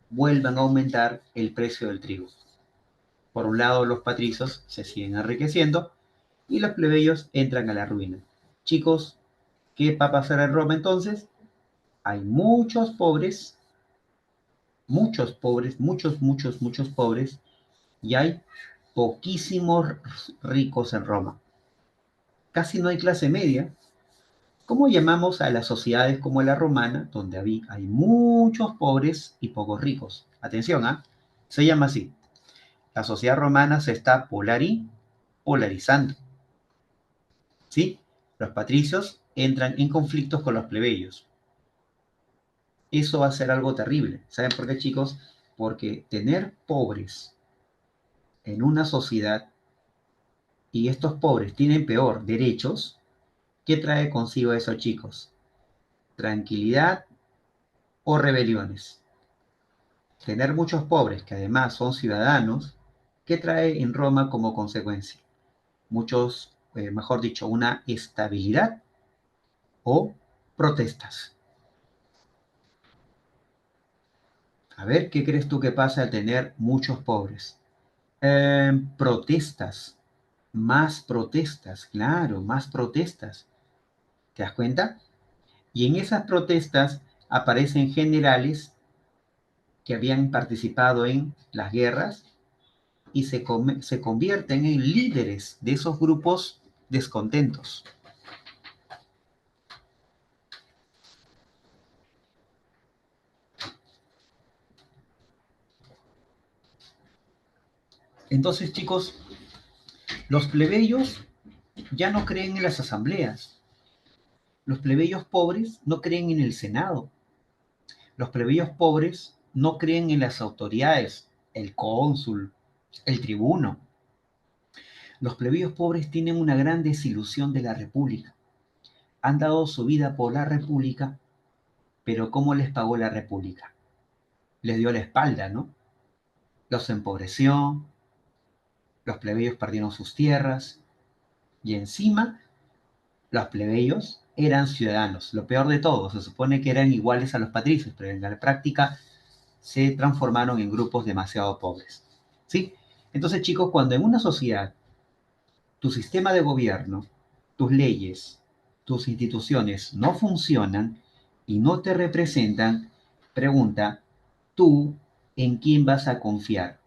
vuelvan a aumentar el precio del trigo. Por un lado, los patricios se siguen enriqueciendo y los plebeyos entran a la ruina. Chicos, ¿qué va a pasar en Roma entonces? Hay muchos pobres, muchos pobres, y hay poquísimos ricos en Roma. Casi no hay clase media. ¿Cómo llamamos a las sociedades como la romana, donde hay muchos pobres y pocos ricos? Atención, ¿ah? Se llama así. La sociedad romana se está polarizando, ¿sí? Los patricios entran en conflictos con los plebeyos. Eso va a ser algo terrible. ¿Saben por qué, chicos? Porque tener pobres en una sociedad y estos pobres tienen peor derechos, ¿qué trae consigo eso, chicos? Tranquilidad o rebeliones. Tener muchos pobres que además son ciudadanos, ¿qué trae en Roma como consecuencia? Mejor dicho, una estabilidad o protestas. A ver, ¿qué crees tú que pasa al tener muchos pobres? Protestas, claro, más protestas. ¿Te das cuenta? Y en esas protestas aparecen generales que habían participado en las guerras y se convierten en líderes de esos grupos descontentos. Entonces, chicos, los plebeyos ya no creen en las asambleas. Los plebeyos pobres no creen en el Senado. Los plebeyos pobres no creen en las autoridades, el cónsul, el tribuno. Los plebeyos pobres tienen una gran desilusión de la República. Han dado su vida por la República, pero ¿cómo les pagó la República? Les dio la espalda, ¿no? Los empobreció, los plebeyos perdieron sus tierras y encima los plebeyos eran ciudadanos. Lo peor de todo, se supone que eran iguales a los patricios, pero en la práctica se transformaron en grupos demasiado pobres. ¿Sí? Entonces, chicos, cuando en una sociedad tu sistema de gobierno, tus leyes, tus instituciones no funcionan y no te representan, pregunta, ¿tú en quién vas a confiar?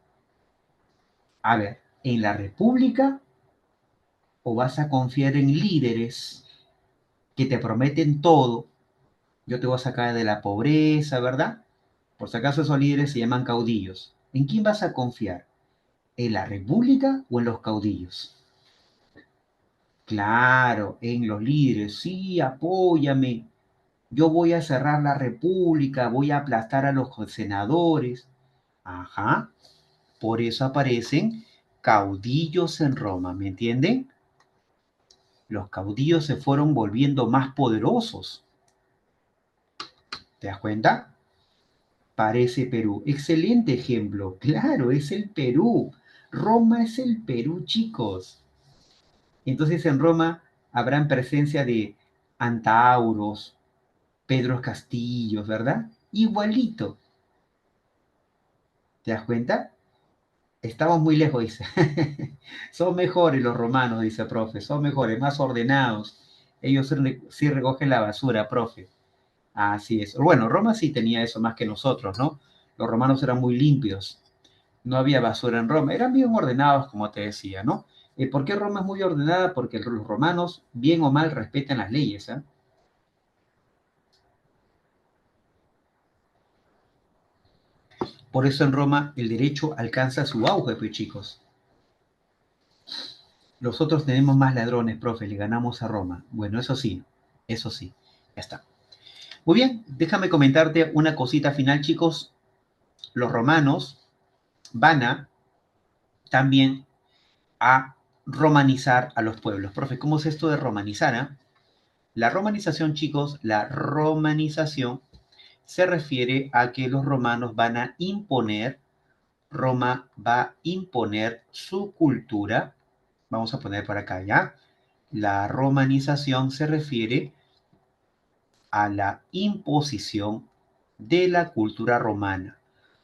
A ver, ¿en la República o vas a confiar en líderes que te prometen todo? Yo te voy a sacar de la pobreza, ¿verdad? Por si acaso esos líderes se llaman caudillos. ¿En quién vas a confiar? ¿En la República o en los caudillos? Claro, en los líderes. Sí, apóyame. Yo voy a cerrar la República, voy a aplastar a los senadores. Ajá. Por eso aparecen caudillos en Roma, ¿me entienden? Los caudillos se fueron volviendo más poderosos. ¿Te das cuenta? Parece Perú. Excelente ejemplo. Claro, es el Perú. Roma es el Perú, chicos. Entonces en Roma habrán presencia de Antauros, Pedros Castillos, ¿verdad? Igualito. ¿Te das cuenta? Estamos muy lejos, dice. Son mejores los romanos, dice el profe. Son mejores, más ordenados. Ellos sí recogen la basura, profe. Así es. Bueno, Roma sí tenía eso más que nosotros, ¿no? Los romanos eran muy limpios. No había basura en Roma. Eran bien ordenados, como te decía, ¿no? ¿Por qué Roma es muy ordenada? Porque los romanos, bien o mal, respetan las leyes, ¿eh? Por eso en Roma el derecho alcanza su auge, pues chicos. Nosotros tenemos más ladrones, profe, le ganamos a Roma. Bueno, eso sí, eso sí. Ya está. Muy bien, déjame comentarte una cosita final, chicos. Los romanos van a también a romanizar a los pueblos. Profe, ¿cómo es esto de romanizar? La romanización, chicos, la romanización se refiere a que los romanos van a imponer, Roma va a imponer su cultura. Vamos a poner por acá ya. La romanización se refiere a la imposición de la cultura romana.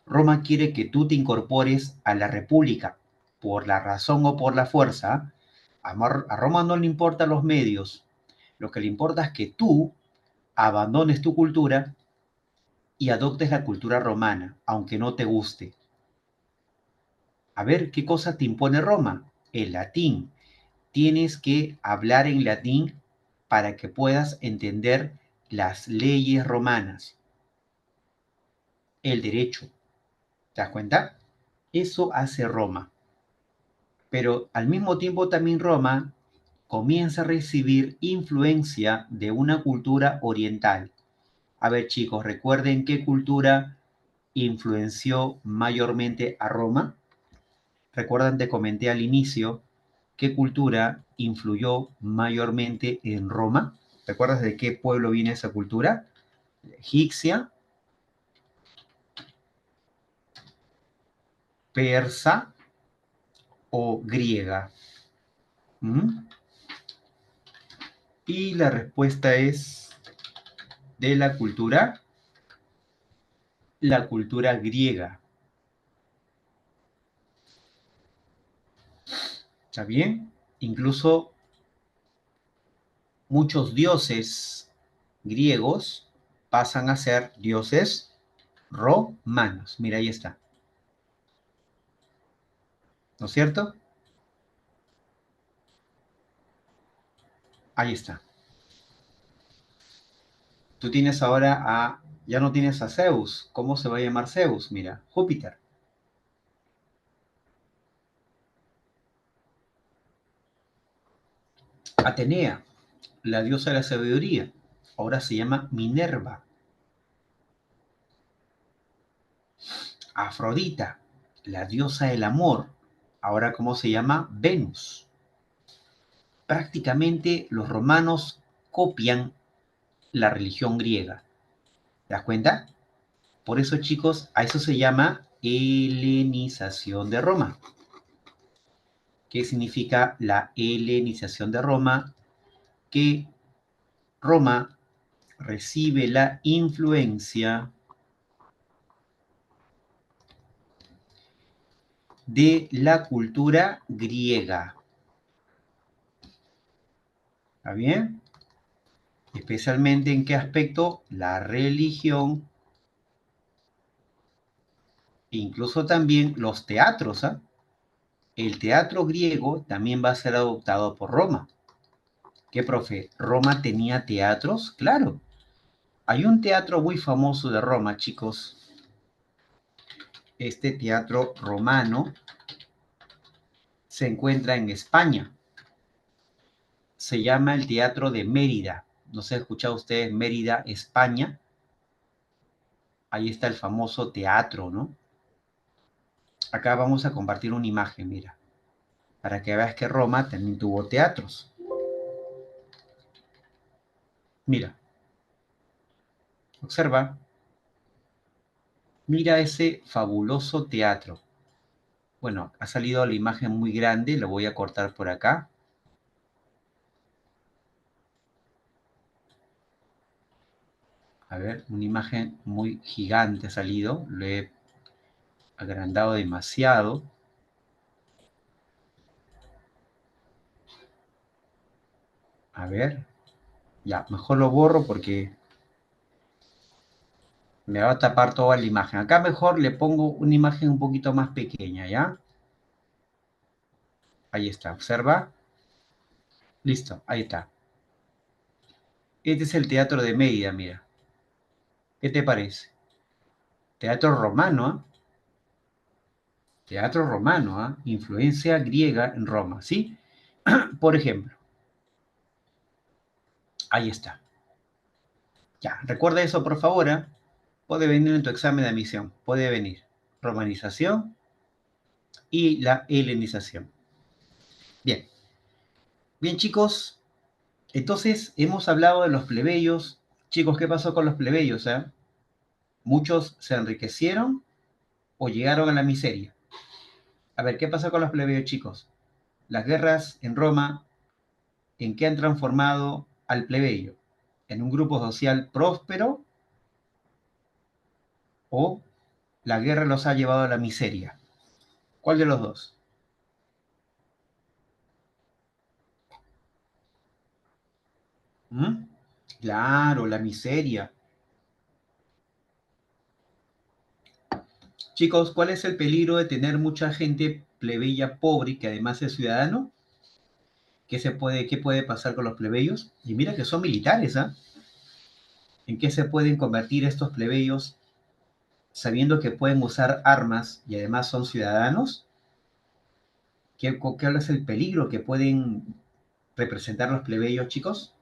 Roma quiere que tú te incorpores a la república por la razón o por la fuerza. A Roma no le importan los medios. Lo que le importa es que tú abandones tu cultura y adoptes la cultura romana, aunque no te guste. A ver, ¿qué cosa te impone Roma? El latín. Tienes que hablar en latín para que puedas entender las leyes romanas, el derecho. ¿Te das cuenta? Eso hace Roma. Pero al mismo tiempo también Roma comienza a recibir influencia de una cultura oriental. A ver, chicos, recuerden qué cultura influenció mayormente a Roma. Recuerdan, te comenté al inicio qué cultura influyó mayormente en Roma. ¿Recuerdas de qué pueblo viene esa cultura? Egipcia, persa o griega. ¿Mm? Y la respuesta es de la cultura griega. ¿Está bien? Incluso muchos dioses griegos pasan a ser dioses romanos. Mira, ahí está. ¿No es cierto? Ahí está. Tú tienes ahora ya no tienes a Zeus. ¿Cómo se va a llamar Zeus? Mira, Júpiter. Atenea, la diosa de la sabiduría. Ahora se llama Minerva. Afrodita, la diosa del amor. Ahora, ¿cómo se llama? Venus. Prácticamente los romanos copian la religión griega. ¿Te das cuenta? Por eso, chicos, a eso se llama helenización de Roma. ¿Qué significa la helenización de Roma? Que Roma recibe la influencia de la cultura griega. ¿Está bien? Especialmente en qué aspecto? La religión, incluso también los teatros. El teatro griego también va a ser adoptado por Roma. ¿Qué, profe? ¿Roma tenía teatros? Claro. Hay un teatro muy famoso de Roma, chicos. Este teatro romano se encuentra en España. Se llama el Teatro de Mérida. ¿No se han escuchado ustedes Mérida, España? Ahí está el famoso teatro, ¿no? Acá vamos a compartir una imagen, mira, para que veas que Roma también tuvo teatros. Mira, observa, mira ese fabuloso teatro. Bueno, ha salido la imagen muy grande, lo voy a cortar por acá. A ver, una imagen muy gigante ha salido, lo he agrandado demasiado. A ver, ya, mejor lo borro porque me va a tapar toda la imagen. Acá mejor le pongo una imagen un poquito más pequeña, ¿ya? Ahí está, observa. Listo, ahí está. Este es el Teatro de Mérida, mira. ¿Qué te parece? Teatro romano, ¿eh? Teatro romano, ¿eh? Influencia griega en Roma, ¿sí? Por ejemplo, ahí está. Ya, recuerda eso, por favor, ¿eh? Puede venir en tu examen de admisión, puede venir. Romanización y la helenización. Bien, bien chicos, entonces hemos hablado de los plebeyos. Chicos, ¿qué pasó con los plebeyos? Muchos se enriquecieron o llegaron a la miseria. A ver, ¿qué pasó con los plebeyos, chicos? Las guerras en Roma, ¿en qué han transformado al plebeyo? ¿En un grupo social próspero o la guerra los ha llevado a la miseria? ¿Cuál de los dos? ¿Mm? Claro, la miseria. Chicos, ¿cuál es el peligro de tener mucha gente plebeya pobre que además es ciudadano? ¿Qué puede pasar con los plebeyos? Y mira que son militares, ¿ah? ¿En qué se pueden convertir estos plebeyos sabiendo que pueden usar armas y además son ciudadanos? ¿Cuál es el peligro que pueden representar los plebeyos, chicos?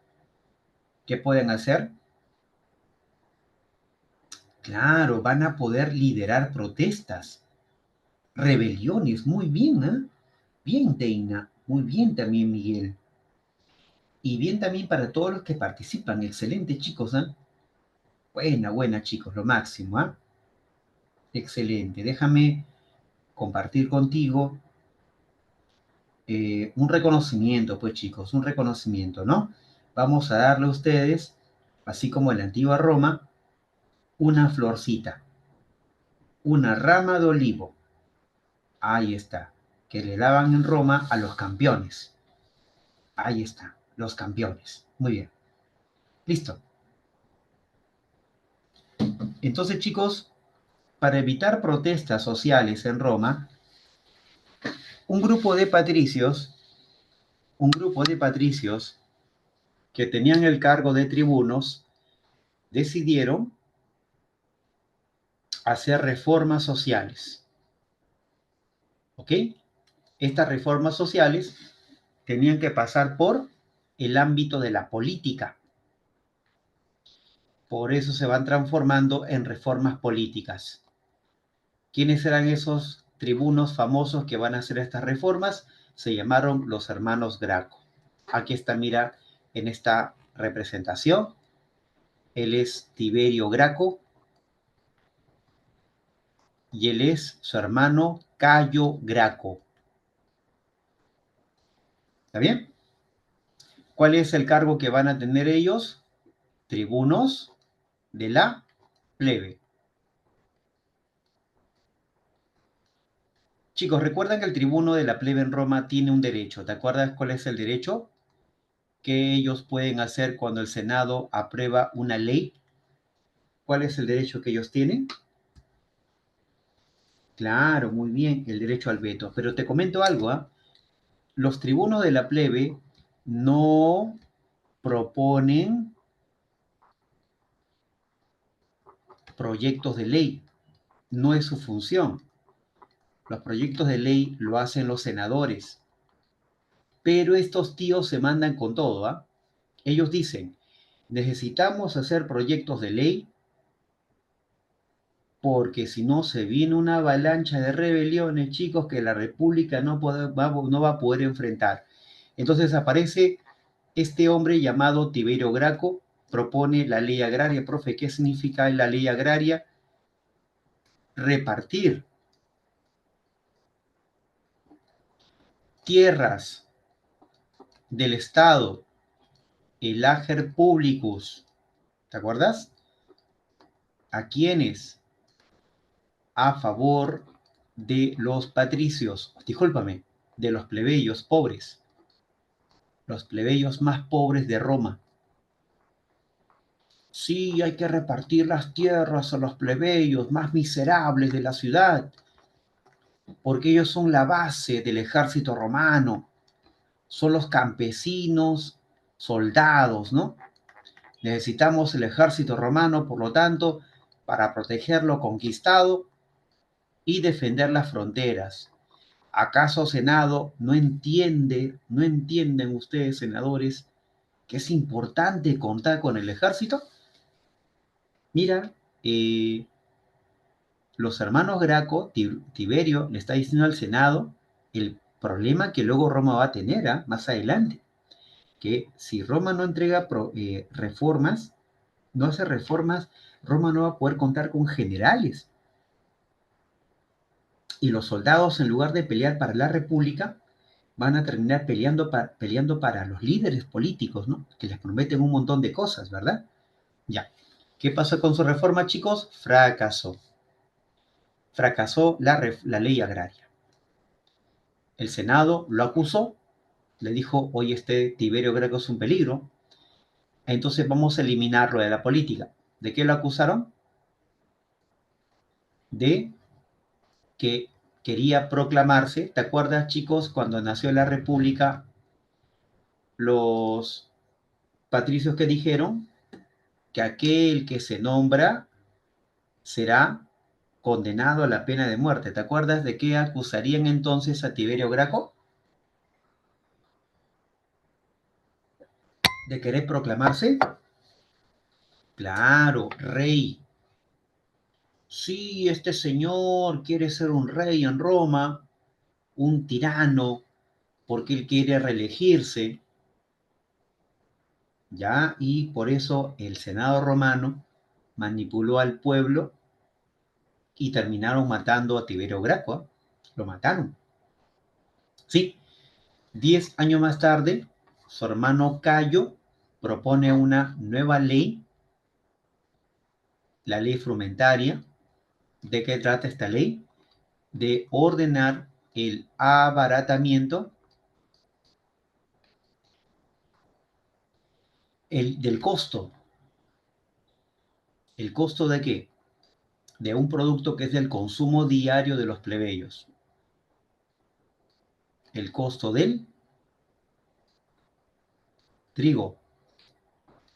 ¿Qué pueden hacer? Claro, van a poder liderar protestas, rebeliones. Muy bien, ¿eh? Bien, Teina. Muy bien también, Miguel. Y bien también para todos los que participan. Excelente, chicos, ¿eh? Buena, buena, chicos, lo máximo, ¿ah? Excelente. Déjame compartir contigo un reconocimiento, pues, chicos, un reconocimiento, ¿no? Vamos a darle a ustedes, así como en la antigua Roma, una florcita, una rama de olivo. Ahí está, que le daban en Roma a los campeones. Ahí está, los campeones. Muy bien. Listo. Entonces, chicos, para evitar protestas sociales en Roma, un grupo de patricios, un grupo de patricios que tenían el cargo de tribunos, decidieron hacer reformas sociales. ¿Ok? Estas reformas sociales tenían que pasar por el ámbito de la política. Por eso se van transformando en reformas políticas. ¿Quiénes eran esos tribunos famosos que van a hacer estas reformas? Se llamaron los hermanos Graco. Aquí está, mira, en esta representación. Él es Tiberio Graco y él es su hermano Cayo Graco. ¿Está bien? ¿Cuál es el cargo que van a tener ellos? Tribunos de la plebe. Chicos, recuerdan que el tribuno de la plebe en Roma tiene un derecho. ¿Te acuerdas cuál es el derecho que ellos pueden hacer cuando el Senado aprueba una ley? ¿Cuál es el derecho que ellos tienen? Claro, muy bien, el derecho al veto. Pero te comento algo, ¿ah? Los tribunos de la plebe no proponen proyectos de ley. No es su función. Los proyectos de ley lo hacen los senadores. Pero estos tíos se mandan con todo, ¿ah? Ellos dicen, necesitamos hacer proyectos de ley porque si no se viene una avalancha de rebeliones, chicos, que la República no va a poder enfrentar. Entonces aparece este hombre llamado Tiberio Graco, propone la ley agraria. Profe, ¿qué significa la ley agraria? Repartir tierras del Estado, el ager publicus, ¿te acuerdas? ¿A quiénes? A favor de los patricios, discúlpame, de los plebeyos pobres, los plebeyos más pobres de Roma. Sí, hay que repartir las tierras a los plebeyos más miserables de la ciudad, porque ellos son la base del ejército romano, son los campesinos, soldados, ¿no? Necesitamos el ejército romano, por lo tanto, para proteger lo conquistado y defender las fronteras. ¿Acaso Senado no entienden ustedes, senadores, que es importante contar con el ejército? Mira, los hermanos Graco, Tiberio, le está diciendo al Senado el problema que luego Roma va a tener más adelante, que si Roma no entrega reformas, no hace reformas, Roma no va a poder contar con generales. Y los soldados, en lugar de pelear para la república, van a terminar peleando para los líderes políticos, ¿no? Que les prometen un montón de cosas, ¿verdad? Ya. ¿Qué pasó con su reforma, chicos? Fracasó. Fracasó la ley agraria. El Senado lo acusó, le dijo, oye, este Tiberio Greco es un peligro, entonces vamos a eliminarlo de la política. ¿De qué lo acusaron? De que quería proclamarse. ¿Te acuerdas, chicos, cuando nació la República, los patricios que dijeron que aquel que se nombra será condenado a la pena de muerte? ¿Te acuerdas de qué acusarían entonces a Tiberio Graco? ¿De querer proclamarse? Claro, rey. Sí, este señor quiere ser un rey en Roma, un tirano, porque él quiere reelegirse, ¿ya? Y por eso el Senado romano manipuló al pueblo y terminaron matando a Tiberio Graco. ¿Eh? Lo mataron. Sí, 10 años más tarde, su hermano Cayo propone una nueva ley, la ley frumentaria. ¿De qué trata esta ley? De ordenar el abaratamiento del costo. ¿El costo de qué? De un producto que es del consumo diario de los plebeyos. El costo del trigo,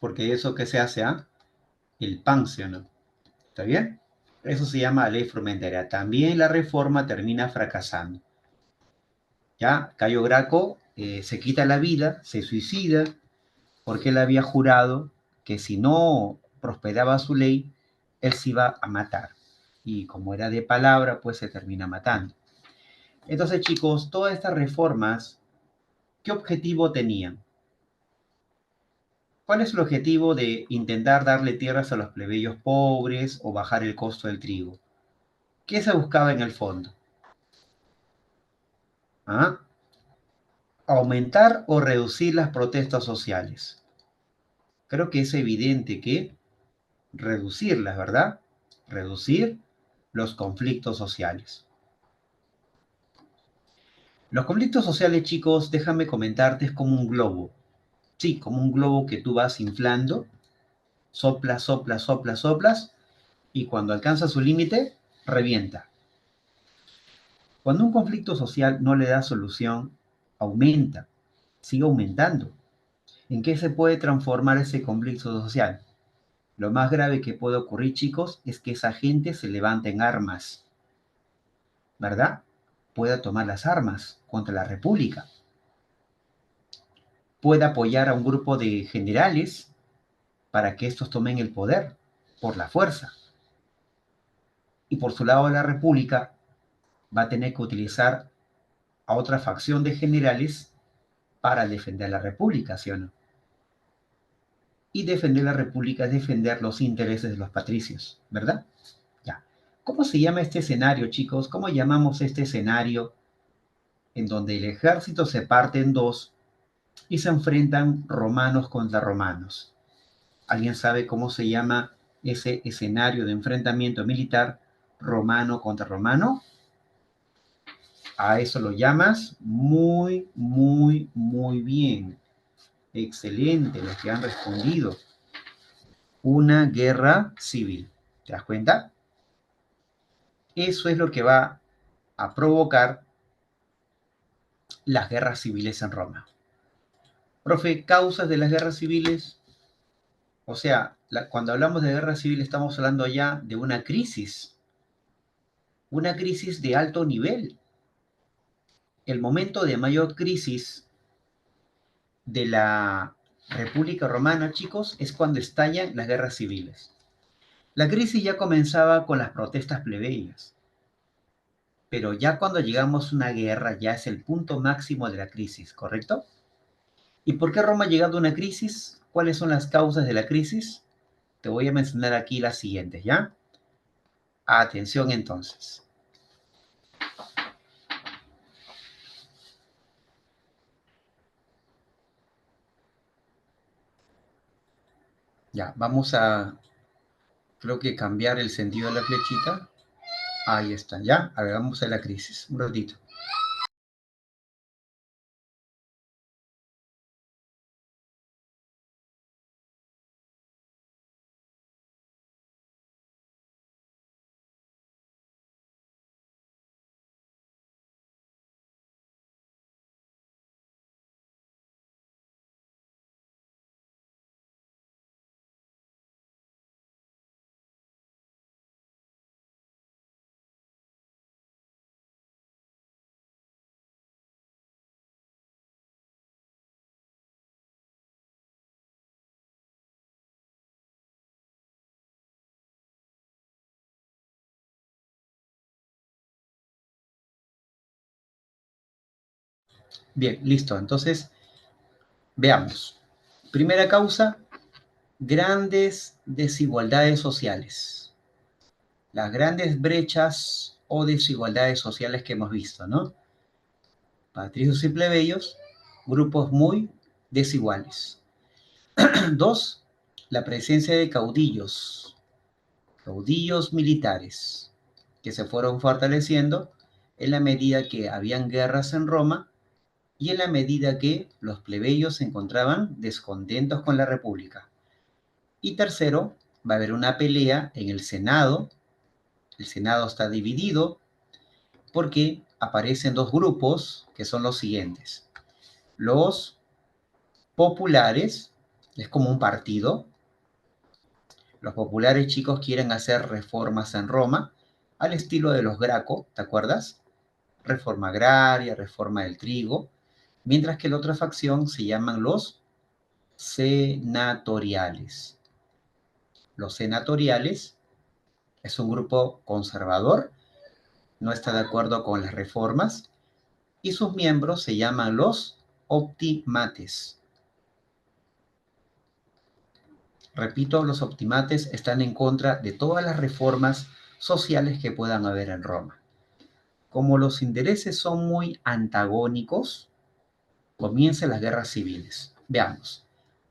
porque eso que se hace, el pan, ¿sí o no? ¿Está bien? Eso se llama ley frumentaria. También la reforma termina fracasando. Ya, Cayo Graco se quita la vida, se suicida, porque él había jurado que si no prosperaba su ley, él se iba a matar. Y como era de palabra, pues se termina matando. Entonces, chicos, todas estas reformas, ¿qué objetivo tenían? ¿Cuál es el objetivo de intentar darle tierras a los plebeyos pobres o bajar el costo del trigo? ¿Qué se buscaba en el fondo? ¿Ah? ¿Aumentar o reducir las protestas sociales? Creo que es evidente que reducirlas, ¿verdad? Reducir los conflictos sociales. Los conflictos sociales, chicos, déjame comentarte, es como un globo. Sí, como un globo que tú vas inflando, soplas, soplas, soplas, soplas, y cuando alcanza su límite, revienta. Cuando un conflicto social no le da solución, aumenta, sigue aumentando. ¿En qué se puede transformar ese conflicto social? Lo más grave que puede ocurrir, chicos, es que esa gente se levante en armas, ¿verdad? Pueda tomar las armas contra la República, pueda apoyar a un grupo de generales para que estos tomen el poder por la fuerza. Y por su lado la República va a tener que utilizar a otra facción de generales para defender la República, ¿sí o no? Y defender la República es defender los intereses de los patricios, ¿verdad? Ya. ¿Cómo se llama este escenario, chicos? ¿Cómo llamamos este escenario en donde el ejército se parte en dos y se enfrentan romanos contra romanos? ¿Alguien sabe cómo se llama ese escenario de enfrentamiento militar romano contra romano? A eso lo llamas muy, muy, muy bien. Excelente los que han respondido. Una guerra civil. ¿Te das cuenta? Eso es lo que va a provocar las guerras civiles en Roma. Profe, causas de las guerras civiles. O sea, cuando hablamos de guerra civil estamos hablando ya de una crisis de alto nivel. El momento de mayor crisis de la República Romana, chicos, es cuando estallan las guerras civiles. La crisis ya comenzaba con las protestas plebeyas, pero ya cuando llegamos a una guerra ya es el punto máximo de la crisis, ¿correcto? ¿Y por qué Roma ha llegado a una crisis? ¿Cuáles son las causas de la crisis? Te voy a mencionar aquí las siguientes, ¿ya? Atención entonces. Ya, vamos a, creo que cambiar el sentido de la flechita. Ahí está, ya. A ver, vamos a la crisis. Un ratito. Bien, listo. Entonces, veamos. Primera causa, grandes desigualdades sociales. Las grandes brechas o desigualdades sociales que hemos visto, ¿no? Patricios y plebeyos, grupos muy desiguales. Dos, la presencia de caudillos militares, que se fueron fortaleciendo en la medida que habían guerras en Roma y en la medida que los plebeyos se encontraban descontentos con la República. Y tercero, va a haber una pelea en el Senado. El Senado está dividido porque aparecen dos grupos que son los siguientes. Los populares, es como un partido. Los populares chicos quieren hacer reformas en Roma al estilo de los Graco, ¿te acuerdas? Reforma agraria, reforma del trigo, mientras que la otra facción se llaman los senatoriales. Los senatoriales es un grupo conservador, no está de acuerdo con las reformas, y sus miembros se llaman los optimates. Repito, los optimates están en contra de todas las reformas sociales que puedan haber en Roma. Como los intereses son muy antagónicos, comienzan las guerras civiles. Veamos.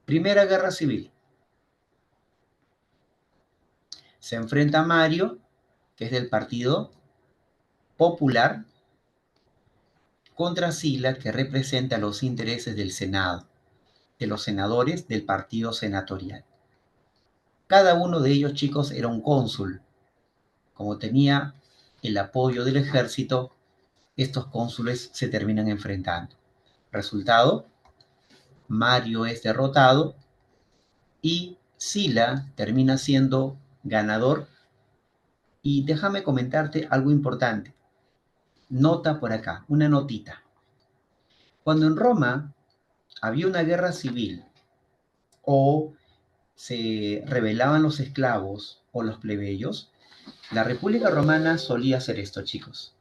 Primera guerra civil. Se enfrenta Mario, que es del Partido Popular, contra Sila, que representa los intereses del Senado, de los senadores del partido senatorial. Cada uno de ellos, chicos, era un cónsul. Como tenía el apoyo del ejército, estos cónsules se terminan enfrentando. Resultado, Mario es derrotado y Sila termina siendo ganador. Y déjame comentarte algo importante. Nota por acá, una notita. Cuando en Roma había una guerra civil o se rebelaban los esclavos o los plebeyos, la República Romana solía hacer esto, chicos.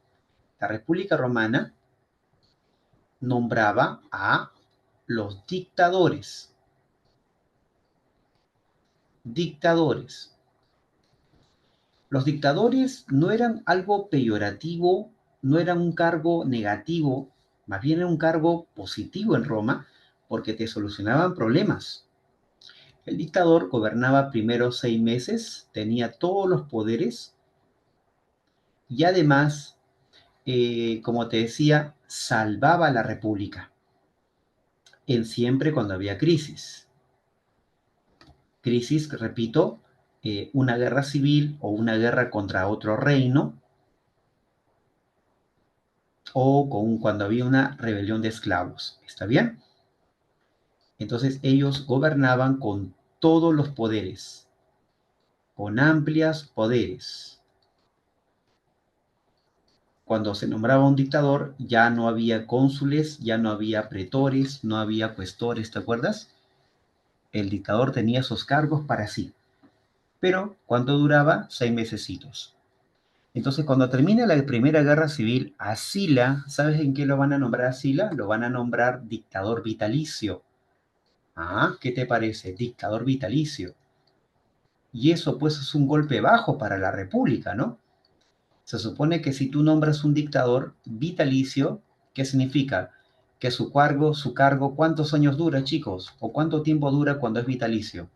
La República Romana nombraba a los dictadores. Dictadores. Los dictadores no eran algo peyorativo, no eran un cargo negativo, más bien era un cargo positivo en Roma porque te solucionaban problemas. El dictador gobernaba primero 6 meses, tenía todos los poderes y además, como te decía, salvaba a la república en siempre cuando había crisis. Crisis, repito, una guerra civil o una guerra contra otro reino o cuando había una rebelión de esclavos. ¿Está bien? Entonces ellos gobernaban con todos los poderes, con amplios poderes. Cuando se nombraba un dictador, ya no había cónsules, ya no había pretores, no había cuestores, ¿te acuerdas? El dictador tenía esos cargos para sí. pero ¿cuánto duraba? 6 mesecitos. Entonces, cuando termina la Primera Guerra Civil, a Sila, ¿sabes en qué lo van a nombrar a Sila? Lo van a nombrar dictador vitalicio. Ah, ¿qué te parece? Dictador vitalicio. Y eso pues es un golpe bajo para la República, ¿no? Se supone que si tú nombras un dictador vitalicio, ¿qué significa? Que su cargo, ¿cuántos años dura, chicos? ¿O cuánto tiempo dura cuando es vitalicio?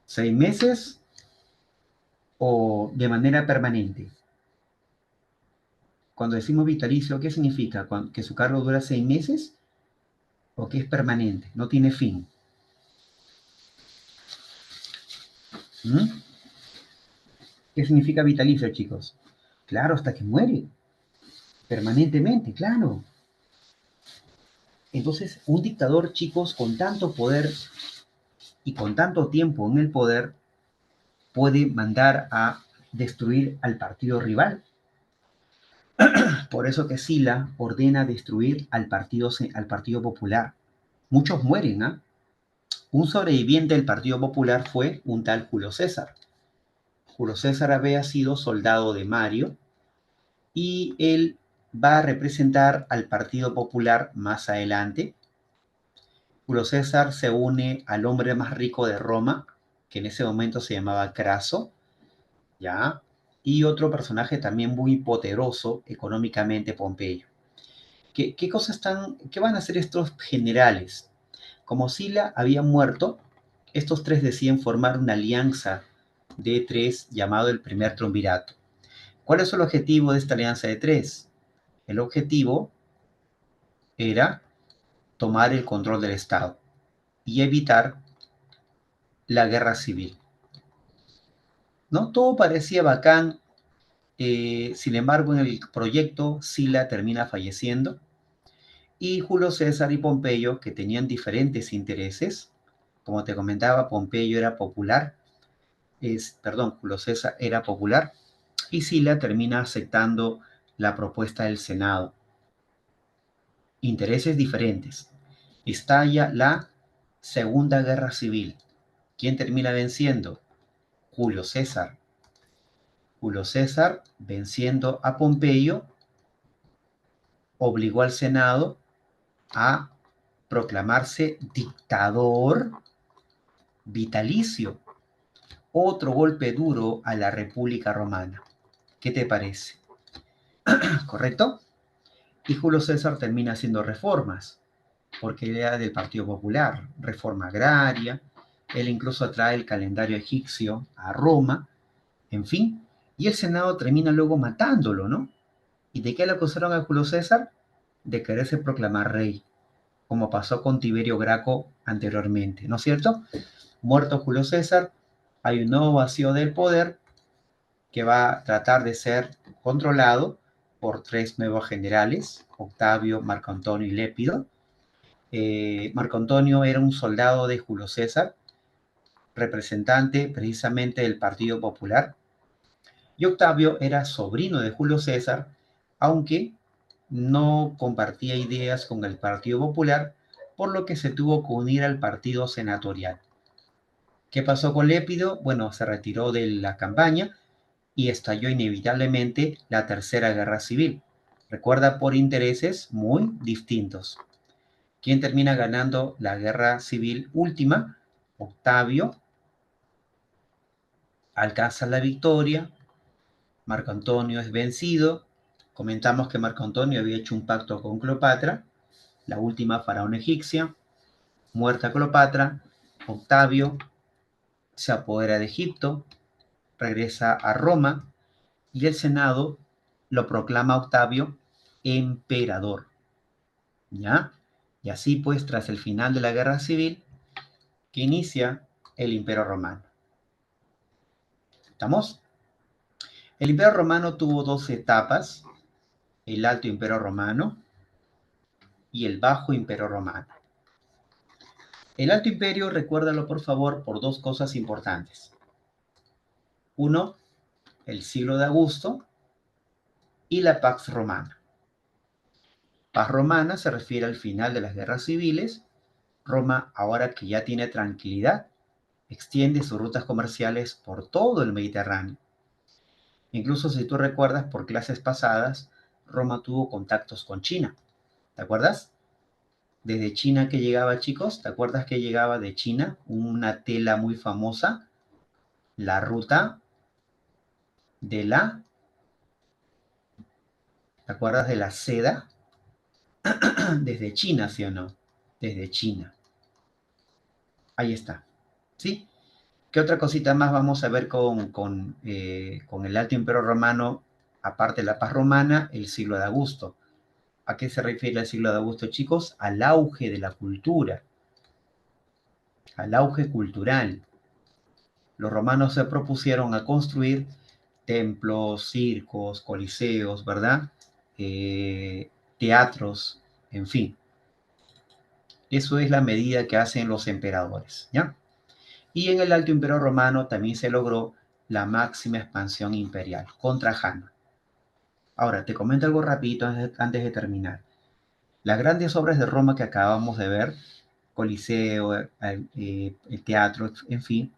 ¿6 meses o de manera permanente? Cuando decimos vitalicio, ¿qué significa? ¿Que su cargo dura 6 meses o que es permanente? No tiene fin. ¿Mm? ¿Qué significa vitalicio, chicos? Claro, hasta que muere. Permanentemente, claro. Entonces, un dictador, chicos, con tanto poder y con tanto tiempo en el poder, puede mandar a destruir al partido rival. Por eso que Sila ordena destruir al partido Popular. Muchos mueren, ¿ah? Un sobreviviente del Partido Popular fue un tal Julio César. Julio César había sido soldado de Mario y él va a representar al Partido Popular más adelante. Julio César se une al hombre más rico de Roma, que en ese momento se llamaba Craso, ¿ya? Y otro personaje también muy poderoso económicamente, Pompeyo. ¿Qué van a hacer estos generales? Como Sila había muerto, estos tres deciden formar una alianza de tres llamado el primer triunvirato. ¿Cuál es el objetivo de esta alianza de tres? El objetivo era tomar el control del Estado y evitar la guerra civil. ¿No? Todo parecía bacán, sin embargo en el proyecto Sila termina falleciendo y Julio César y Pompeyo, que tenían diferentes intereses, como te comentaba, Pompeyo era popular, Julio César era popular, y Sila termina aceptando la propuesta del Senado. Intereses diferentes. Estalla la Segunda Guerra Civil. ¿Quién termina venciendo? Julio César. Julio César, venciendo a Pompeyo, obligó al Senado a proclamarse dictador vitalicio. Otro golpe duro a la República Romana. ¿Qué te parece? ¿Correcto? Y Julio César termina haciendo reformas, porque él era del Partido Popular, reforma agraria, él incluso trae el calendario egipcio a Roma, en fin, y el Senado termina luego matándolo, ¿no? ¿Y de qué le acusaron a Julio César? De quererse proclamar rey, como pasó con Tiberio Graco anteriormente, ¿no es cierto? Muerto Julio César, hay un nuevo vacío del poder que va a tratar de ser controlado por tres nuevos generales, Octavio, Marco Antonio y Lépido. Marco Antonio era un soldado de Julio César, representante precisamente del Partido Popular, y Octavio era sobrino de Julio César, aunque no compartía ideas con el Partido Popular, por lo que se tuvo que unir al partido senatorial. ¿Qué pasó con Lépido? Bueno, se retiró de la campaña y estalló inevitablemente la Tercera Guerra Civil. Recuerda, por intereses muy distintos. ¿Quién termina ganando la Guerra Civil última? Octavio alcanza la victoria, Marco Antonio es vencido. Comentamos que Marco Antonio había hecho un pacto con Cleopatra, la última faraona egipcia. Muerta Cleopatra, Octavio se apodera de Egipto, regresa a Roma y el Senado lo proclama a Octavio emperador. ¿Ya? Y así pues, tras el final de la Guerra Civil, que inicia el Imperio Romano. ¿Estamos? El Imperio Romano tuvo dos etapas, el Alto Imperio Romano y el Bajo Imperio Romano. El Alto Imperio, recuérdalo por favor, por dos cosas importantes. Uno, el siglo de Augusto y la Pax Romana. Paz romana se refiere al final de las guerras civiles. Roma, ahora que ya tiene tranquilidad, extiende sus rutas comerciales por todo el Mediterráneo. Incluso si tú recuerdas por clases pasadas, Roma tuvo contactos con China. ¿Te acuerdas? Desde China que llegaba, chicos, ¿te acuerdas que llegaba de China una tela muy famosa? La ruta de la, ¿te acuerdas de la seda? Desde China, ¿sí o no? Desde China. Ahí está. ¿Sí? ¿Qué otra cosita más vamos a ver con el Alto Imperio Romano, aparte de la paz romana, el siglo de Augusto? ¿A qué se refiere el siglo de Augusto, chicos? Al auge de la cultura, al auge cultural. Los romanos se propusieron a construir templos, circos, coliseos, ¿verdad? Eh, teatros, en fin. Eso es la medida que hacen los emperadores, ¿ya? Y en el Alto Imperio Romano también se logró la máxima expansión imperial, con Trajano. Ahora, te comento algo rapidito antes de terminar. Las grandes obras de Roma que acabamos de ver, Coliseo, el teatro, en fin,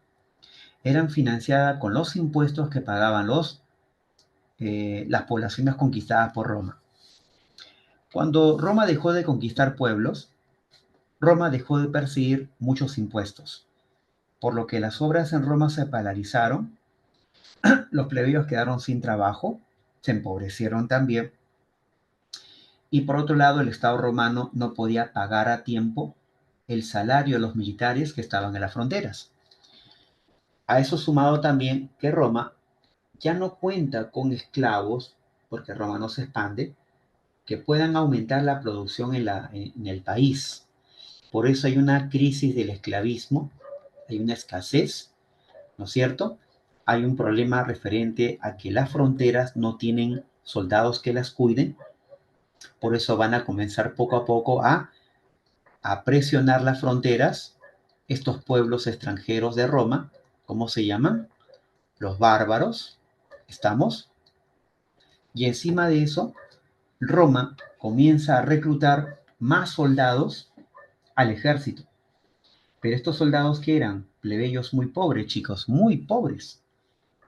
eran financiadas con los impuestos que pagaban las poblaciones conquistadas por Roma. Cuando Roma dejó de conquistar pueblos, Roma dejó de percibir muchos impuestos, por lo que las obras en Roma se paralizaron, los plebeyos quedaron sin trabajo, se empobrecieron también, y por otro lado el Estado romano no podía pagar a tiempo el salario de los militares que estaban en las fronteras. A eso sumado también que Roma ya no cuenta con esclavos, porque Roma no se expande, que puedan aumentar la producción en el país. Por eso hay una crisis del esclavismo, hay una escasez, ¿no es cierto? Hay un problema referente a que las fronteras no tienen soldados que las cuiden, por eso van a comenzar poco a poco a presionar las fronteras estos pueblos extranjeros de Roma. ¿Cómo se llaman? Los bárbaros, ¿estamos? Y encima de eso, Roma comienza a reclutar más soldados al ejército. Pero estos soldados que eran plebeyos muy pobres, chicos, muy pobres,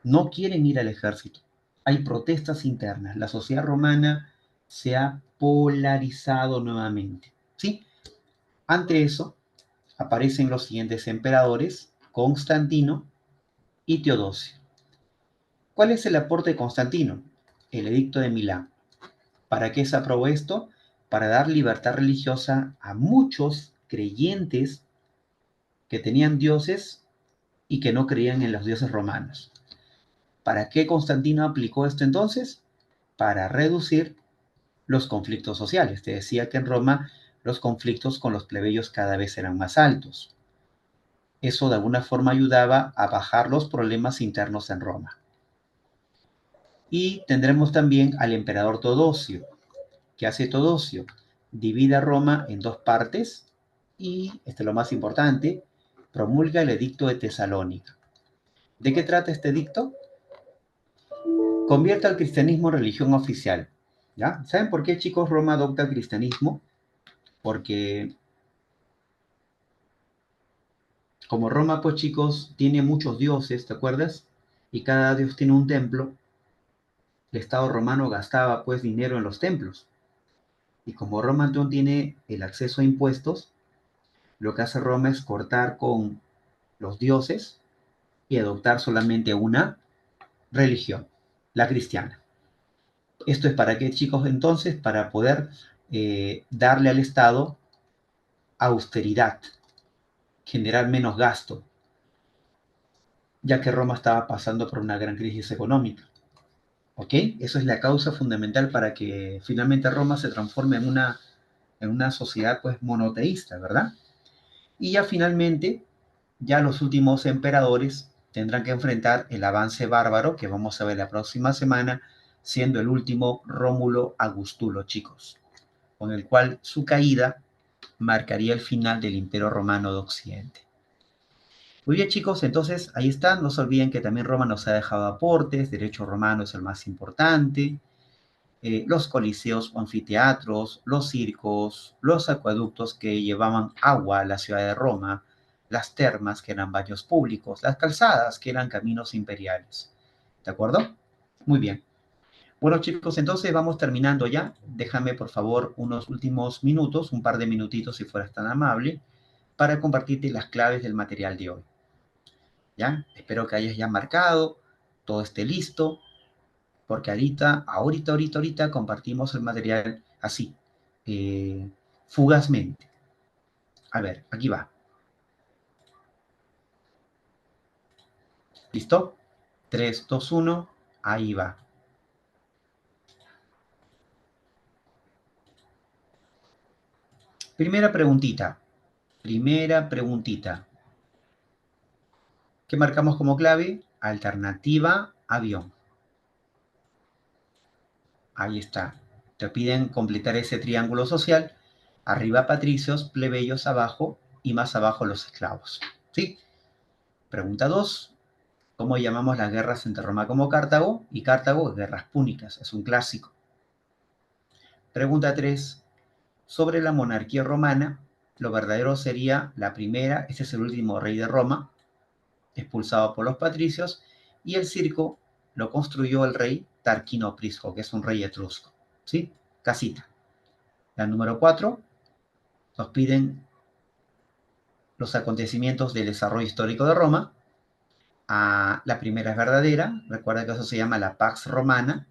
no quieren ir al ejército. Hay protestas internas. La sociedad romana se ha polarizado nuevamente. ¿Sí? Ante eso, aparecen los siguientes emperadores, Constantino y Teodosio. ¿Cuál es el aporte de Constantino? El edicto de Milán. ¿Para qué se aprobó esto? Para dar libertad religiosa a muchos creyentes que tenían dioses y que no creían en los dioses romanos. ¿Para qué Constantino aplicó esto entonces? Para reducir los conflictos sociales. Te decía que en Roma los conflictos con los plebeyos cada vez eran más altos. Eso de alguna forma ayudaba a bajar los problemas internos en Roma. Y tendremos también al emperador Teodosio. ¿Qué hace Teodosio? Divide a Roma en dos partes y, este es lo más importante, promulga el edicto de Tesalónica. ¿De qué trata este edicto? Convierte al cristianismo en religión oficial. ¿Ya? ¿Saben por qué, chicos, Roma adopta el cristianismo? Porque como Roma, pues chicos, tiene muchos dioses, ¿te acuerdas? Y cada dios tiene un templo. El Estado romano gastaba pues dinero en los templos. Y como Roma no tiene el acceso a impuestos, lo que hace Roma es cortar con los dioses y adoptar solamente una religión, la cristiana. ¿Esto es para qué, chicos? Entonces, para poder darle al Estado austeridad, generar menos gasto, ya que Roma estaba pasando por una gran crisis económica. ¿Ok? Eso es la causa fundamental para que finalmente Roma se transforme en una sociedad pues monoteísta, ¿verdad? Y ya finalmente, ya los últimos emperadores tendrán que enfrentar el avance bárbaro que vamos a ver la próxima semana, siendo el último Rómulo Augustulo, chicos, con el cual su caída marcaría el final del Imperio Romano de Occidente. Muy bien, chicos, entonces ahí están. No se olviden que también Roma nos ha dejado aportes. Derecho romano es el más importante. Los coliseos o anfiteatros, los circos, los acueductos que llevaban agua a la ciudad de Roma, las termas, que eran baños públicos, las calzadas, que eran caminos imperiales. ¿De acuerdo? Muy bien. Bueno, chicos, entonces vamos terminando ya. Déjame, por favor, unos últimos minutos, un par de minutitos, si fueras tan amable, para compartirte las claves del material de hoy. ¿Ya? Espero que hayas ya marcado, todo esté listo, porque ahorita compartimos el material así, fugazmente. A ver, aquí va. ¿Listo? 3, 2, 1, ahí va. Primera preguntita. ¿Qué marcamos como clave? Alternativa avión. Ahí está. Te piden completar ese triángulo social. Arriba patricios, plebeyos abajo y más abajo los esclavos. ¿Sí? Pregunta 2. ¿Cómo llamamos las guerras entre Roma como Cartago? Y Cartago, guerras púnicas. Es un clásico. Pregunta 3. Sobre la monarquía romana, lo verdadero sería la primera. Este es el último rey de Roma, expulsado por los patricios. Y el circo lo construyó el rey Tarquino Prisco, que es un rey etrusco. ¿Sí? Casita. La número 4, nos piden los acontecimientos del desarrollo histórico de Roma. La primera es verdadera. Recuerda que eso se llama la Pax Romana.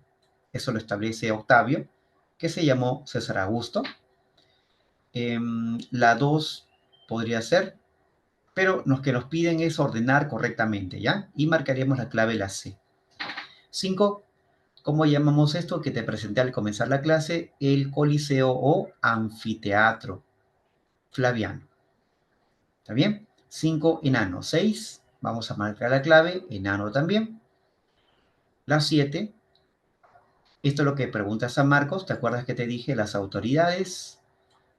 Eso lo establece Octavio, que se llamó César Augusto. La 2 podría ser, pero lo que nos piden es ordenar correctamente, ¿ya? Y marcaríamos la clave la C. 5. ¿Cómo llamamos esto que te presenté al comenzar la clase? El Coliseo o Anfiteatro Flaviano. ¿Está bien? 5, enano. 6, vamos a marcar la clave, enano también. La 7, esto es lo que pregunta San Marcos, ¿te acuerdas que te dije las autoridades?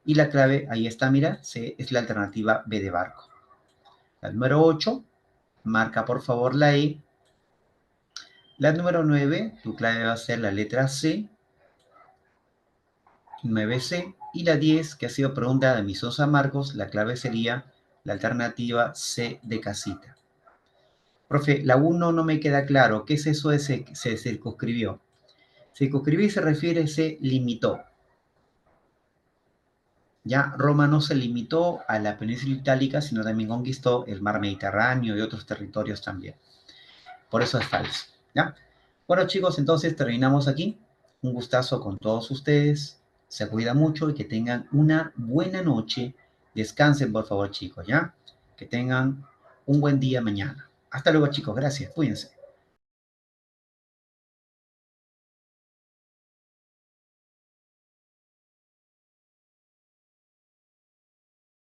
Y la clave, ahí está, mira, C es la alternativa B de barco. La número 8, marca por favor la E. La número 9, tu clave va a ser la letra C, 9C. Y la 10, que ha sido pregunta de Misión San Marcos, la clave sería la alternativa C de casita. Profe, la 1 no me queda claro. ¿Qué es eso de se circunscribió? Circunscribir se refiere, se limitó. Ya Roma no se limitó a la península itálica, sino también conquistó el mar Mediterráneo y otros territorios también. Por eso es falso. ¿Ya? Bueno, chicos, entonces terminamos aquí. Un gustazo con todos ustedes. Se cuida mucho y que tengan una buena noche. Descansen, por favor, chicos, ¿ya? Que tengan un buen día mañana. Hasta luego, chicos. Gracias. Cuídense.